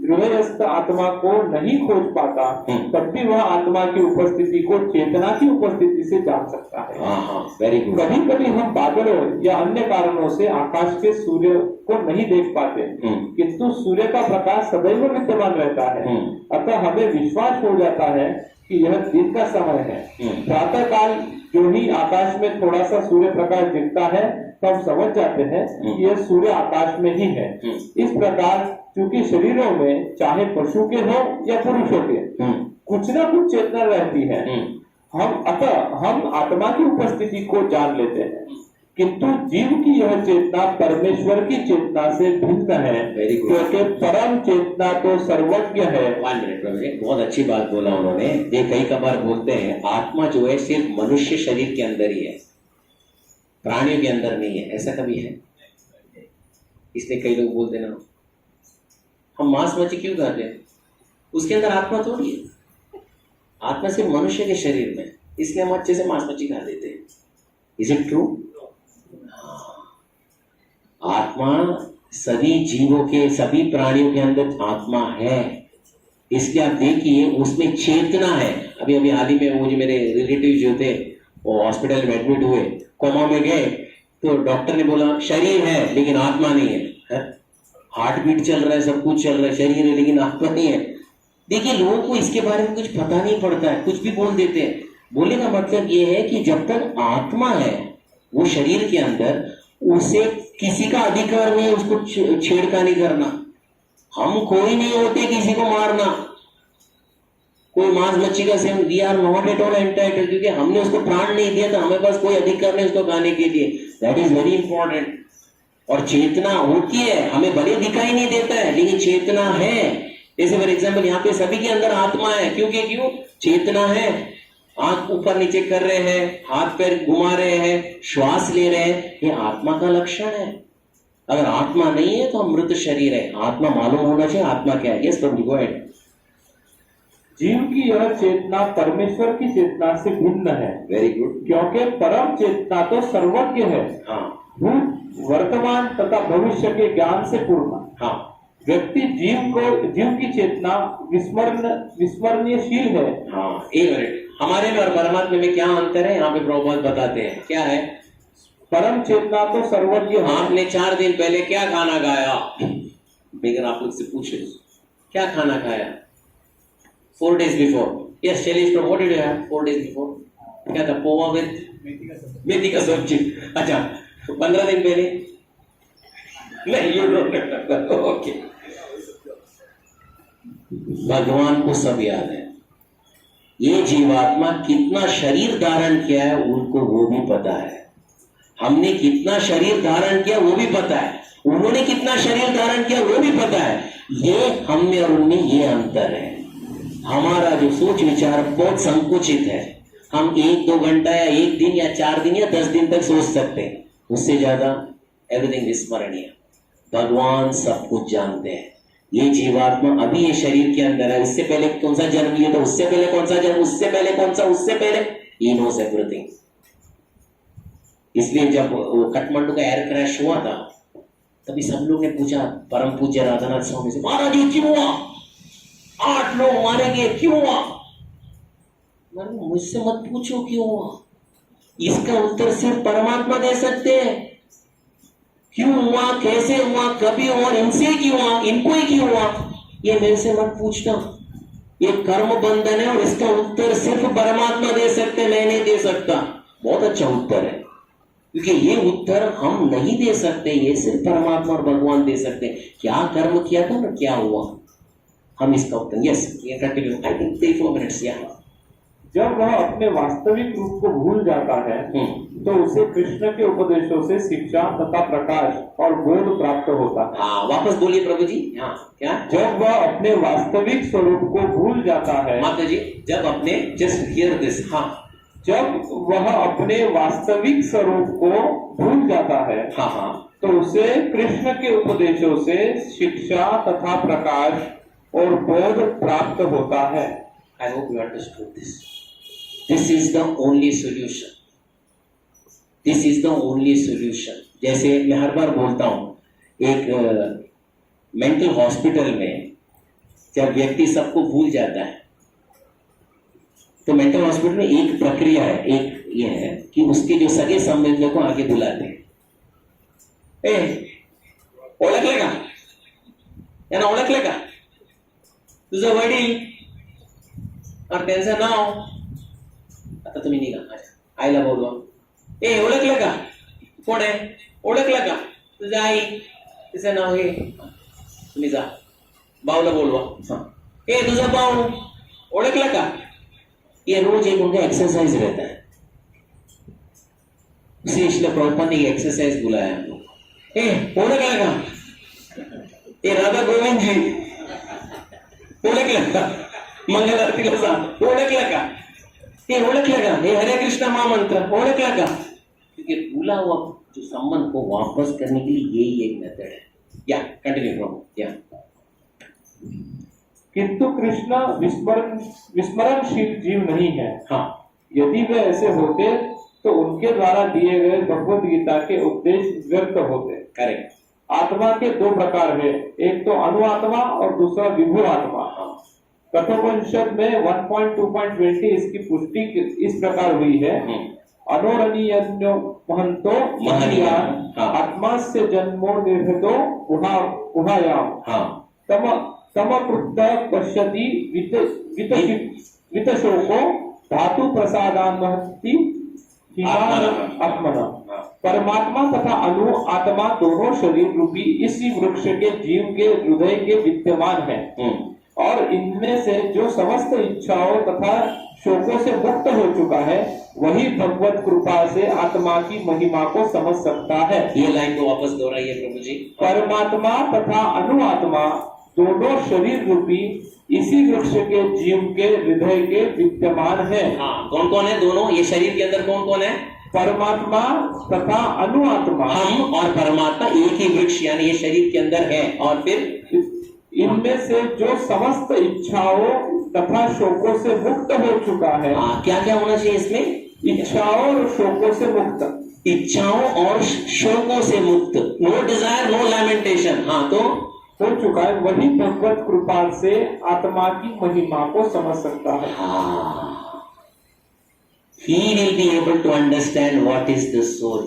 हृदयस्थ आत्मा को नहीं खोज पाता, तब भी वह आत्मा की उपस्थिति को चेतना की उपस्थिति से जान सकता है। कभी कभी हम बादलों या अन्य कारणों से आकाश के सूर्य को नहीं देख पाते, किंतु सूर्य का प्रकाश सदैव विद्यमान रहता है। अतः हमें विश्वास हो जाता है कि यह दिन का समय है। प्रातः काल जो ही आकाश में थोड़ा सा सूर्य प्रकाश दिखता है, तो हम समझ जाते हैं कि यह सूर्य आकाश में ही है। इस प्रकार चूंकि शरीरों में चाहे पशु के हो या पुरुषों के कुछ न कुछ चेतना रहती है, हम आत्मा की उपस्थिति को जान लेते हैं, किंतु जीव की यह चेतना परमेश्वर की चेतना से भिन्न है, क्योंकि परम चेतना तो सर्वज्ञ है। 1 मिनट, बहुत अच्छी बात बोला उन्होंने। ये कई बार बोलते हैं आत्मा जो है सिर्फ मनुष्य शरीर के अंदर ही है, प्राणियों के अंदर नहीं है। ऐसा कभी है? इसलिए कई लोग बोलते ना, हम मांस मच्छी क्यों खाते हैं? उसके अंदर आत्मा थोड़ी है, आत्मा सिर्फ मनुष्य के शरीर में, इसलिए हम अच्छे से मांस मच्छी खा देते हैं। Is it true? आत्मा सभी जीवों के, सभी प्राणियों के अंदर आत्मा है, इसलिए आप देखिए उसमें चेतना है। अभी हाल ही में वो जो मेरे रिलेटिव जो थे वो हॉस्पिटल में एडमिट हुए, कोमा में गए, तो डॉक्टर ने बोला शरीर है लेकिन आत्मा नहीं है। हार्ट बीट चल रहा है, सब कुछ चल रहा है, शरीर है लेकिन आत्मा नहीं है। देखिए लोगों को इसके बारे में कुछ पता नहीं पड़ता है, कुछ भी बोल देते हैं। बोलने का मतलब ये है कि जब तक आत्मा है वो शरीर के अंदर, उसे किसी का अधिकार नहीं उसको छेड़खानी करना। हम कोई नहीं होते किसी को मारना, कोई मांस मच्छी का सेवन, we are not at all entitled, क्योंकि हमने उसको प्राण नहीं दिया तो हमें पास कोई अधिकार नहीं उसको खाने के लिए। That is very important. और चेतना होती है, हमें भले दिखाई नहीं देता है लेकिन चेतना है। जैसे फॉर एग्जाम्पल यहाँ पे सभी के अंदर आत्मा है, क्यों चेतना है। आंख ऊपर नीचे कर रहे हैं, हाथ पैर घुमा रहे हैं, श्वास ले रहे हैं, ये आत्मा का लक्षण है। अगर आत्मा नहीं है तो हम मृत शरीर है। आत्मा मालूम होना चाहिए आत्मा क्या है। Yes Prabhu, go ahead. जीव की यह चेतना परमेश्वर की चेतना से भिन्न है। Very good. क्योंकि परम चेतना तो सर्वज्ञ है, भूत वर्तमान तथा भविष्य के ज्ञान से पूर्ण। व्यक्ति जीव की चेतना विस्मरणीयशील है। एक मिनट, हमारे में और परमात्मा में क्या अंतर है? यहाँ पे प्रभुपाद बताते हैं क्या है। परम चेतना तो सर्वज्ञ है। आपने 4 दिन पहले क्या खाना खाया? लेकिन आप लोग से पूछे क्या खाना खाया 4 days before? Yes, Shailesh, what did you have 4 days before? क्या था? पोहा विद मेथी का सब्जी. अच्छा, 15 दिन पहले नहीं, you don't remember. Okay. भगवान को सब याद है. ये जीवात्मा कितना शरीर धारण किया है उनको वो भी पता है. हमने कितना शरीर धारण किया वो भी पता है. उन्होंने कितना शरीर धारण किया वो भी पता है. ये हम में और उनमें ये अंतर है. हमारा जो सोच विचार बहुत संकुचित है. हम 1-2 घंटा या 1 दिन या 4 दिन या 10 दिन तक सोच सकते हैं. उससे ज्यादा एवरीथिंग विस्मरणीय. भगवान सब कुछ जानते हैं. ये जीवात्मा अभी ये शरीर के अंदर है. इससे पहले कौन सा जन्म लिया था, उससे पहले कौन सा जन्म, उससे पहले कौन सा, उससे पहले. He knows everything. इसलिए जब वो काठमांडू का एयर क्रैश हुआ था तभी सब लोग ने पूछा परम पूज्य राधानाथ स्वामी से, महाराज ये क्यों हुआ, 8 लोग मारे गए, क्यों हुआ. मुझसे मत पूछो क्यों हुआ. इसका उत्तर सिर्फ परमात्मा दे सकते हैं. क्यों हुआ, कैसे हुआ, कभी हुआ, इनसे क्यों हुआ, इनको ही क्यों हुआ, ये मेरे से मत पूछना. ये कर्म बंधन है और इसका उत्तर सिर्फ परमात्मा दे सकते, मैं नहीं दे सकता. बहुत अच्छा उत्तर है, क्योंकि ये उत्तर हम नहीं दे सकते. ये सिर्फ परमात्मा और भगवान दे सकते. क्या कर्म किया था ना, क्या हुआ, हम इसका उत्तर. यस, ये कंटिन्यू. I think 3-4 minutes. यहाँ जब वह अपने वास्तविक रूप को भूल जाता है तो उसे कृष्ण के उपदेशों से शिक्षा तथा प्रकाश और बोध प्राप्त होता है. हाँ, वापस बोलिए प्रभु जी. हाँ, क्या? जब वह अपने वास्तविक स्वरूप को भूल जाता है. माता जी, जब अपने, जस्ट हियर दिस. हाँ, जब वह अपने वास्तविक स्वरूप को भूल जाता है. हाँ हाँ, तो उसे कृष्ण के उपदेशों से शिक्षा तथा प्रकाश और बोध प्राप्त होता है. I hope you understood this. This is the only solution. This is the only solution. जैसे मैं हर बार बोलता हूँ, एक मेंटल हॉस्पिटल में जब व्यक्ति सबको भूल जाता है तो मेंटल हॉस्पिटल में एक प्रक्रिया है. एक ये है कि उसके जो सगे संबंधियों को आगे बुलाते हैं. ओळखलं का, यांना ओळखलं का, तुझं वडील और त्यांचं नाव. आता तुम्ही निघा, आईला बोलवा. ओळखलं का, कोण आहे, ओळखलं का, तुझं आई, तिचं नाव हे. तुम्ही जा, भाऊला बोलवा. तुझा भाऊ ओळखलं का. ये रोज एक उनका एक्सरसाइज रहता है. इसलिए प्रभुपाद ने एक्सरसाइज बुलाया हम लोग. ओळखलं का, राधा गोविंद जी, ओळखलं का, मंगल आरतीला जा, ओळखलं का, ओळखलं का, हे हरे कृष्ण महामंत्र ओळखलं का. क्योंकि भूला हुआ जो संबंध को वापस करने के लिए यही एक मेथड है. या कंटिन्यू प्रभु. या किंतु कृष्ण विस्मरणशील जीव नहीं है. हाँ, यदि वे ऐसे होते तो उनके द्वारा दिए गए भगवत गीता के उपदेश व्यर्थ होते. करेक्ट. आत्मा के 2 प्रकार है, एक तो अणुआत्मा और दूसरा विभु आत्मा. कठोपनिषद में 1.2.20 इसकी पुष्टि इस प्रकार हुई है. अनोरणीयन्यो महंतो महनीयान आत्मा से जन्मो निर्हतो उहायाम. तमकृत पश्यति वितशोको धातु प्रसादान महति आत्मना. परमात्मा तथा अनु आत्मा दोनों शरीर रूपी इसी वृक्ष के जीव के हृदय के विद्यमान है. और इनमें से जो समस्त इच्छाओं तथा शोकों से मुक्त हो चुका है वही भगवत कृपा से आत्मा की महिमा को समझ सकता है. ये लाइन को वापस दोहराइए प्रभु जी. परमात्मा तथा अनुआत्मा दोनों शरीर रूपी इसी वृक्ष के जीव के हृदय के विद्यमान है. हाँ, कौन कौन है दोनों, ये शरीर के अंदर कौन कौन है. परमात्मा तथा अनुआत्मा. हम और परमात्मा एक ही वृक्ष यानी ये शरीर के अंदर है. और फिर इनमें से जो समस्त इच्छाओं तथा शोकों से मुक्त हो चुका है. क्या क्या होना चाहिए इसमें, इच्छाओं और शोकों से मुक्त. इच्छाओं और शोकों से मुक्त. No desire, no lamentation. हाँ, तो हो चुका है वही भगवत कृपा से आत्मा की महिमा को समझ सकता है. He will be able to understand what is the soul.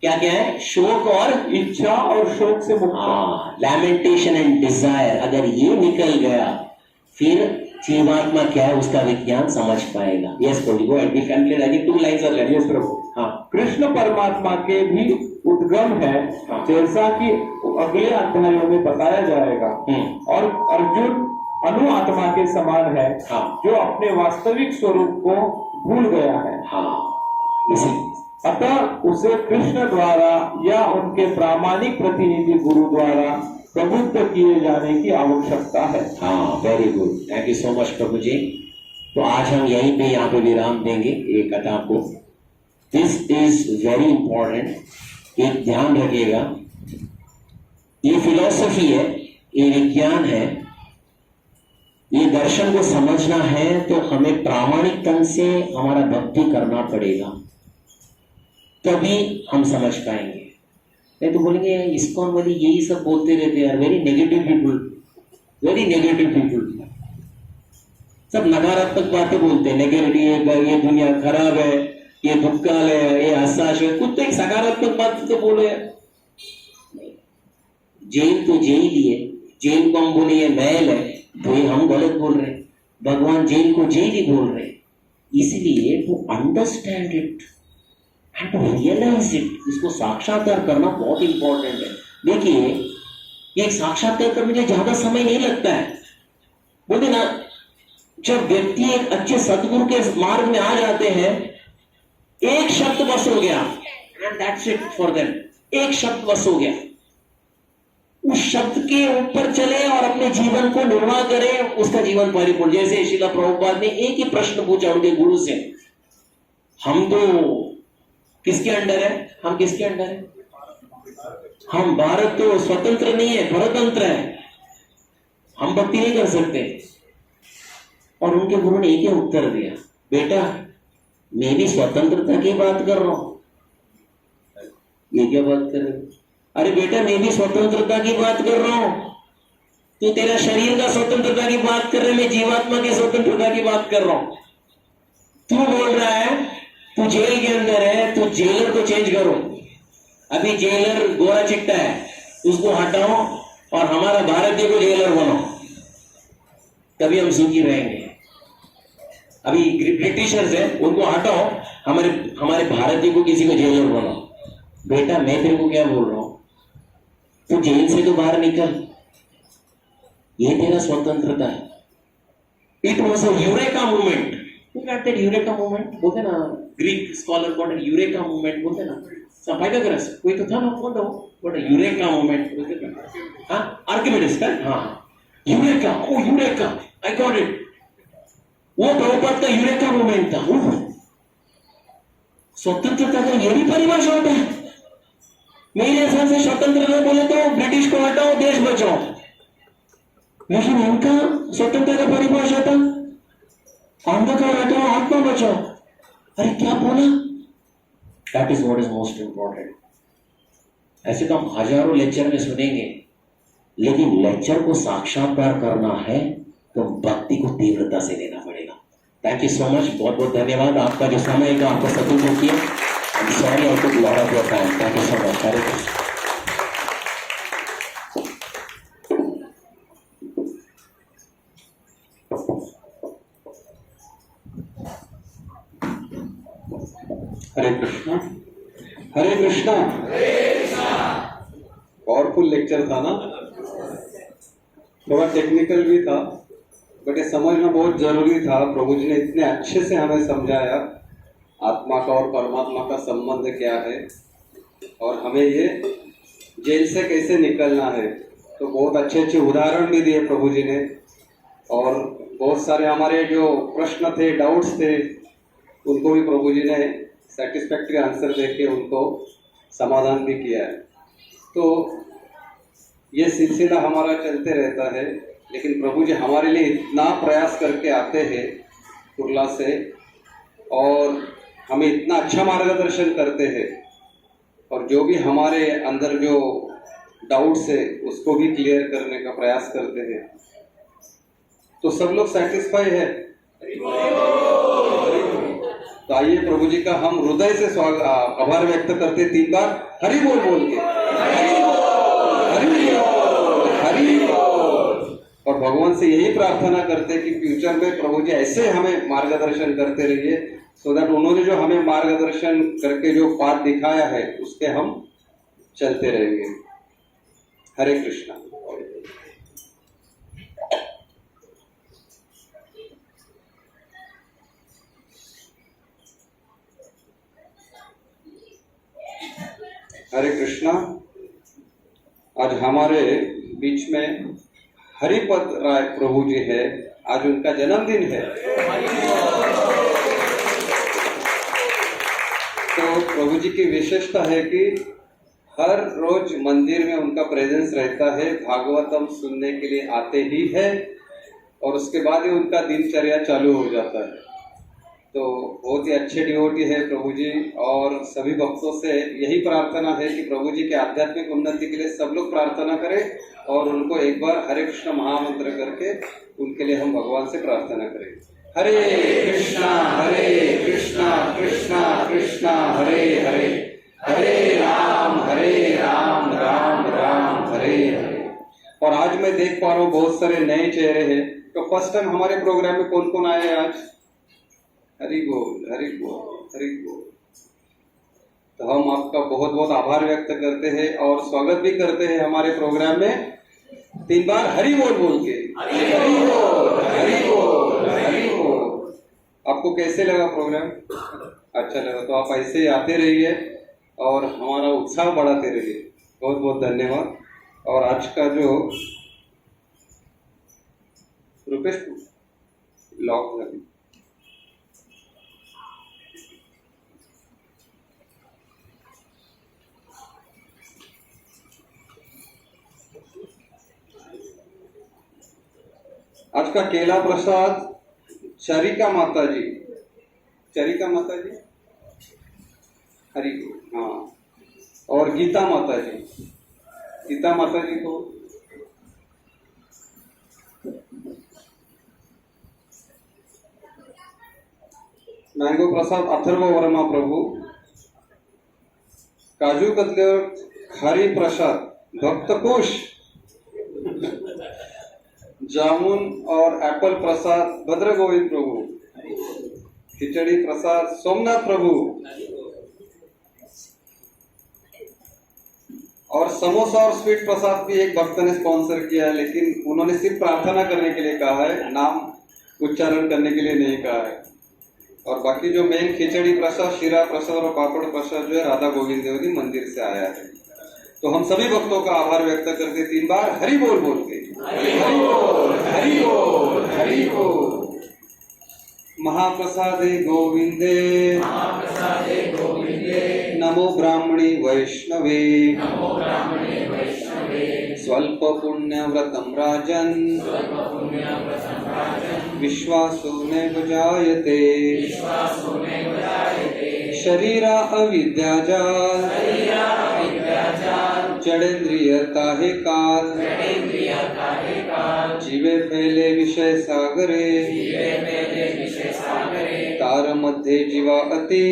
क्या क्या है, शोक और इच्छा और शोक से मुक्त. लैमेंटेशन एंड डिजायर. अगर ये निकल गया फिर जीवात्मा क्या है उसका विज्ञान समझ पाएगा। Yes Prabhu, go and complete. I think 2 lines are left. Yes Prabhu. हाँ, कृष्ण परमात्मा के भी उद्गम है, जैसा कि अगले अध्यायों में बताया जाएगा। और अर्जुन अनु आत्मा के समान है, जो अपने वास्तविक स्वरूप को भूल गया है। अतः उसे कृष्ण द्वारा या उनके प्रामाणिक प्रतिनिधि गुरु द्वारा प्रबुद्ध किए जाने की आवश्यकता है। हाँ, very good, thank you so much Prabhu ji. तो आज हम यहीं पे यहाँ पे विराम देंगे ये कथा को। This is very important. एक ध्यान रखिएगा, ये फिलॉसफी है, ये विज्ञान है, ये दर्शन को समझना है तो हमें प्रामाणिक ढंग से हमारा भक्ति करना पड़ेगा, तभी हम समझ पाएंगे। नहीं तो बोलेंगे इस्कॉन वाले यही सब बोलते रहते हैं, very negative people, very negative people, सब नकारात्मक बातें बोलते हैं। नेगेटिव, ये दुनिया खराब है, ये दुक्काल है, ये हसाश है, कुछ तो एक सकारात्मक बात तो बोले। जेल तो जेल ही है, जेल को हम बोले ये महल है तो ये हम गलत बोल रहे हैं। भगवान जेल को जेल ही बोल रहे हैं। इसलिए to understand it and to realise it, इसको साक्षात्कार करना बहुत इंपॉर्टेंट है। देखिए, ये साक्षात्कार करने के ज्यादा समय नहीं लगता है। बोलते ना, जब व्यक्ति एक अच्छे सतगुरु के मार्ग में आ जाते हैं, एक शब्द बस हो गया and that's it for them. एक शब्द बस हो गया, उस शब्द के ऊपर चले और अपने जीवन को निर्वाह करें, उसका जीवन परिपूर्ण। जैसे श्रील प्रभुपाद ने एक ही प्रश्न पूछा उनके गुरु से, हम तो किसके अंडर है? हम किसके अंडर है? हम भारत तो स्वतंत्र नहीं है, परतंत्र है, हम भक्ति नहीं कर सकते। और उनके गुरु ने एक ही उत्तर दिया, बेटा मैं भी स्वतंत्रता की बात कर रहा हूं। ये क्या बात कर रहे हो? अरे बेटा मैं भी स्वतंत्रता की बात कर रहा हूं, तू तेरा शरीर का स्वतंत्रता की बात कर रहे, मैं जीवात्मा की स्वतंत्रता की बात कर रहा हूं। तू बोल रहा है तू जेल के अंदर है, तू जेलर को चेंज करो। अभी जेलर गोरा चिट्टा है, उसको हटाओ और हमारा भारतीय को जेलर बनाओ, तभी हम सुखी रहेंगे। अभी ब्रिटिशर्स है, उनको हटाओ, हमारे भारतीय को किसी को जेलर बनाओ। बेटा मैं तेरे को क्या बोल रहा हूं, तू जेल से तो बाहर निकल, ये तेरा स्वतंत्रता है। It was a eureka movement. Eureka movement बोलते ना, ग्रीक स्कॉलर बोलते यूरेका मूवमेंट बोलते ना, पाइथागोरस कोई तो था ना, कौन था वो, बोलते यूरेका मूवमेंट बोलते ना, हाँ आर्किमिडीज का, हाँ eureka, oh eureka, I got it. वो प्रभुपाद का यूरेका मूवमेंट था। स्वतंत्रता का ये भी परिभाषा होता है। मेरे हिसाब से स्वतंत्र नहीं बोले तो ब्रिटिश को हटाओ, देश बचाओ, लेकिन इनका स्वतंत्रता का परिभाषा था अंधकार हटाओ, आत्मा बचाओ। अरे क्या बोला? That is what is most important. ऐसे तो हम हजारों लेक्चर में सुनेंगे, लेकिन लेक्चर को साक्षात्कार करना है तो भक्ति को तीव्रता से लेना पड़ेगा। थैंक यू सो मच, बहुत बहुत धन्यवाद आपका जो समय का आपका सदुपयोग किया। I'm sorry I took a lot of your time. Thank you so much. Hare Krishna. Hare Krishna, Hare Krishna, powerful lecture था ना, थोड़ा टेक्निकल भी था, बट ये समझना बहुत जरूरी था। प्रभु जी ने इतने अच्छे से हमें समझाया आत्मा का और परमात्मा का संबंध क्या है और हमें ये जेल से कैसे निकलना है। तो बहुत अच्छे अच्छे उदाहरण भी दिए प्रभु जी ने, और बहुत सारे हमारे जो प्रश्न थे, डाउट्स थे, उनको भी प्रभु जी ने सेटिस्फैक्ट्री आंसर देके उनको समाधान भी किया है। तो ये सिलसिला हमारा चलते रहता है, लेकिन प्रभु जी हमारे लिए इतना प्रयास करके आते हैं कुरला से, और हमें इतना अच्छा मार्गदर्शन करते हैं, और जो भी हमारे अंदर जो डाउट्स है उसको भी क्लियर करने का प्रयास करते हैं। तो सब लोग सेटिस्फाई है। तो आइए प्रभु जी का हम हृदय से आभार व्यक्त करते 3 बार हरि बोल बोल के, हरि बोल, हरि बोल, हरि बोल। और भगवान से यही प्रार्थना करते हैं कि फ्यूचर में प्रभु जी ऐसे हमें मार्गदर्शन करते रहिए, सो दैट उन्होंने जो हमें मार्गदर्शन करके जो पाथ दिखाया है उसके हम चलते रहेंगे। हरे कृष्णा। हरे कृष्णा। आज हमारे बीच में हरिपद राय प्रभु जी है, आज उनका जन्मदिन है। तो प्रभु जी की विशेषता है कि हर रोज मंदिर में उनका प्रेजेंस रहता है, भागवतम सुनने के लिए आते ही है और उसके बाद ही उनका दिनचर्या चालू हो जाता है। तो बहुत ही अच्छे डिवोटी है प्रभु जी, और सभी भक्तों से यही प्रार्थना है कि प्रभु जी के आध्यात्मिक उन्नति के लिए सब लोग प्रार्थना करें और उनको एक बार हरे कृष्ण महामंत्र करके उनके लिए हम भगवान से प्रार्थना करें। हरे कृष्णा कृष्णा कृष्णा हरे हरे, हरे राम राम राम हरे हरे। और आज मैं देख पा रहा हूँ बहुत सारे नए चेहरे हैं। तो फर्स्ट टाइम हमारे प्रोग्राम में कौन कौन आए आज? हरि बोल हरि बोल हरि बोल। तो हम आपका बहुत बहुत आभार व्यक्त करते हैं और स्वागत भी करते हैं हमारे प्रोग्राम में। 3 बार हरि बोल बोल के, हरि बोल हरि बोल हरि बोल। आपको कैसे लगा प्रोग्राम? अच्छा लगा तो आप ऐसे ही आते रहिए और हमारा उत्साह बढ़ाते रहिए। बहुत बहुत धन्यवाद। और आज का जो रुपेश लॉक लगे, आज का केला प्रसाद चरिका माता जी, चरिका माता जी हरि, हाँ, और गीता माता जी, गीता माता जी को मैंगो प्रसाद अथर्व वर्मा प्रभु, काजू कतली और खारी प्रसाद भक्तकोश, जामुन और एप्पल प्रसाद भद्र गोविंद प्रभु, खिचड़ी प्रसाद सोमनाथ प्रभु, और समोसा और स्वीट प्रसाद भी एक भक्त ने स्पॉन्सर किया है, लेकिन उन्होंने सिर्फ प्रार्थना करने के लिए कहा है, नाम उच्चारण करने के लिए नहीं कहा है। और बाकी जो मेन खिचड़ी प्रसाद, शीरा प्रसाद और पापड़ प्रसाद जो है राधा गोविंद देवगी मंदिर से आया है। तो हम सभी भक्तों का आभार व्यक्त करते 3 बार हरि बोल बोल के, हरि बोल हरि बोल हरि बोल। महाप्रसादे गोविंदे नमो ब्राह्मणे वैष्णवे, स्वल्प पुण्यव्रतं राजन् विश्वासो नैव जायते, शरीरा अविद्याजाल जड़ेन्द्रियता है काल, जीवे फैले विषय सागरे, तार मध्य जीवा अति,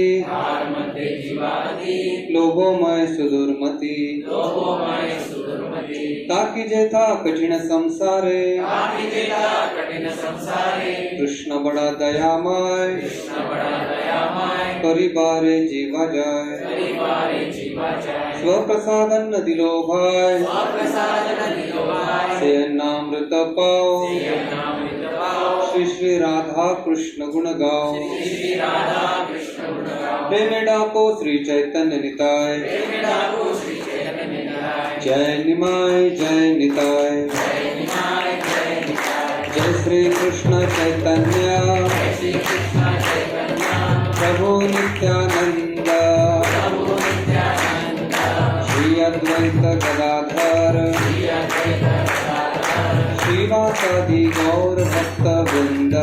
लोभोमय सुदुर्मति, ताकि जेथा कठिन संसारे, कृष्ण बड़ा दयामय, परिवारे जीवा जाए, स्वप्रसादन न दिलो भाई, से अन्नामृत पाओ, श्री श्री राधा कृष्ण गुण गाओ, प्रेम डाको श्री चैतन्य निताय, जय निमाय जय निताय, जय श्री कृष्ण चैतन्य प्रभु नित्यानंद, श्री अद्वैत गदाधर श्रीवासादि गौर भक्त वृंद,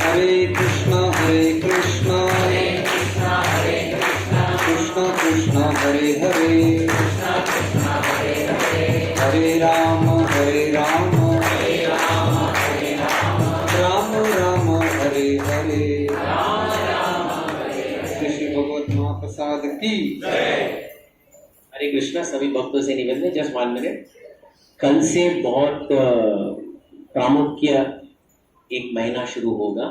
हरे कृष्ण कृष्ण कृष्ण हरे हरे, हरे राम राम राम हरे हरे। श्री श्री भगवत महाप्रसाद की। हरे कृष्णा। सभी भक्तों से निवेदन है, जस्ट 1 मिनट। कल से बहुत प्रामुख्य एक महीना शुरू होगा,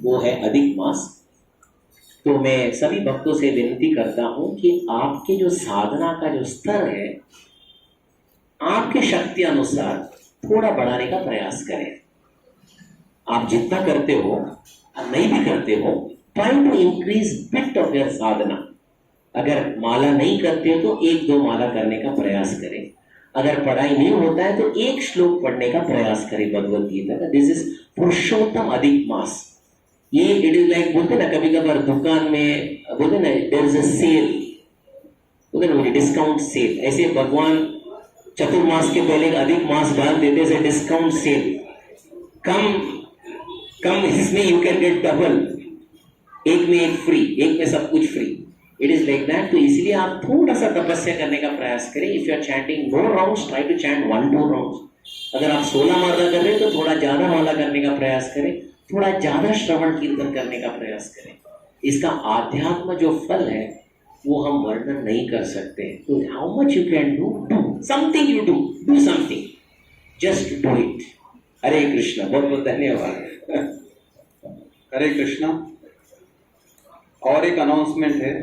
वो है अधिक मास। तो मैं सभी भक्तों से विनती करता हूं कि आपके जो साधना का जो स्तर है, आपके शक्ति अनुसार थोड़ा बढ़ाने का प्रयास करें। आप जितना करते हो, नहीं भी करते हो, try to increase bit of your sadhana. अगर माला नहीं करते हो तो 1-2 माला करने का प्रयास करें। अगर पढ़ाई नहीं होता है तो 1 श्लोक पढ़ने का प्रयास करें भगवद गीता का। दिस इज पुरुषोत्तम अधिक मास। ये इट इज लाइक, बोलते ना कभी कभार दुकान में बोलते ना देयर इज अ सेल, बोलते ना डिस्काउंट सेल, ऐसे भगवान चतुर्मास के पहले अधिक मास डाल देते हैं डिस्काउंट सेल। कम इसमें यू कैन गेट डबल, एक में एक फ्री, एक में सब कुछ free. It is like that. तो इसलिए आप थोड़ा सा तपस्या करने का प्रयास करें। If you are chanting more rounds, try to chant 1-2 rounds. अगर आप 16 माला कर रहे हैं तो थोड़ा ज्यादा माला करने का प्रयास करें, थोड़ा ज्यादा श्रवण कीर्तन करने का प्रयास करें। इसका आध्यात्म जो फल है वो हम वर्णन नहीं कर सकते। तो how much you can do something, you do something, just do it. Hare Krishna. बहुत बहुत धन्यवाद। हरे कृष्णा। और एक अनाउंसमेंट है,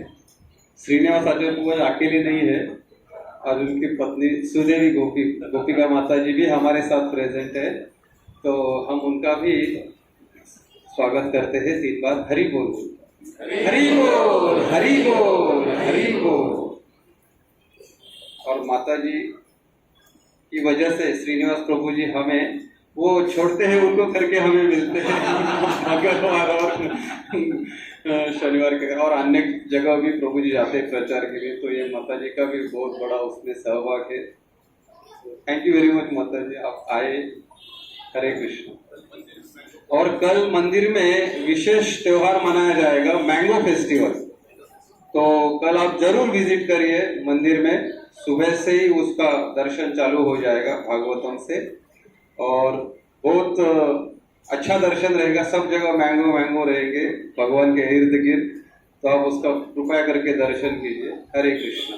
श्रीनिवास आचार्य पूज अकेले नहीं है, और उनकी पत्नी सुदेवी गोपिका माता जी भी हमारे साथ प्रेजेंट है। तो हम उनका भी स्वागत करते हैं 3 बार। हरि बोल, हरि बोल, हरि बोल, हरि बोल। और माता जी की वजह से श्रीनिवास प्रभु जी हमें वो छोड़ते हैं, उनको करके हमें मिलते हैं मंगलवार और शनिवार के, और अन्य जगह भी प्रभु जी जाते हैं प्रचार के लिए। तो ये माता जी का भी बहुत बड़ा उसमें सहभाग है। थैंक यू वेरी मच माता जी, आप आए। हरे कृष्ण। और कल मंदिर में विशेष त्योहार मनाया जाएगा, मैंगो फेस्टिवल। तो कल आप जरूर विजिट करिए मंदिर में, सुबह से ही उसका दर्शन चालू हो जाएगा भागवतम से, और बहुत अच्छा दर्शन रहेगा। सब जगह मैंगो रहेंगे भगवान के इर्द गिर्द। तो आप उसका कृपया करके दर्शन कीजिए। हरे कृष्ण।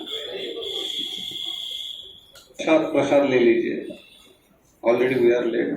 प्रसाद ले लीजिए, ऑलरेडी वी आर लेट।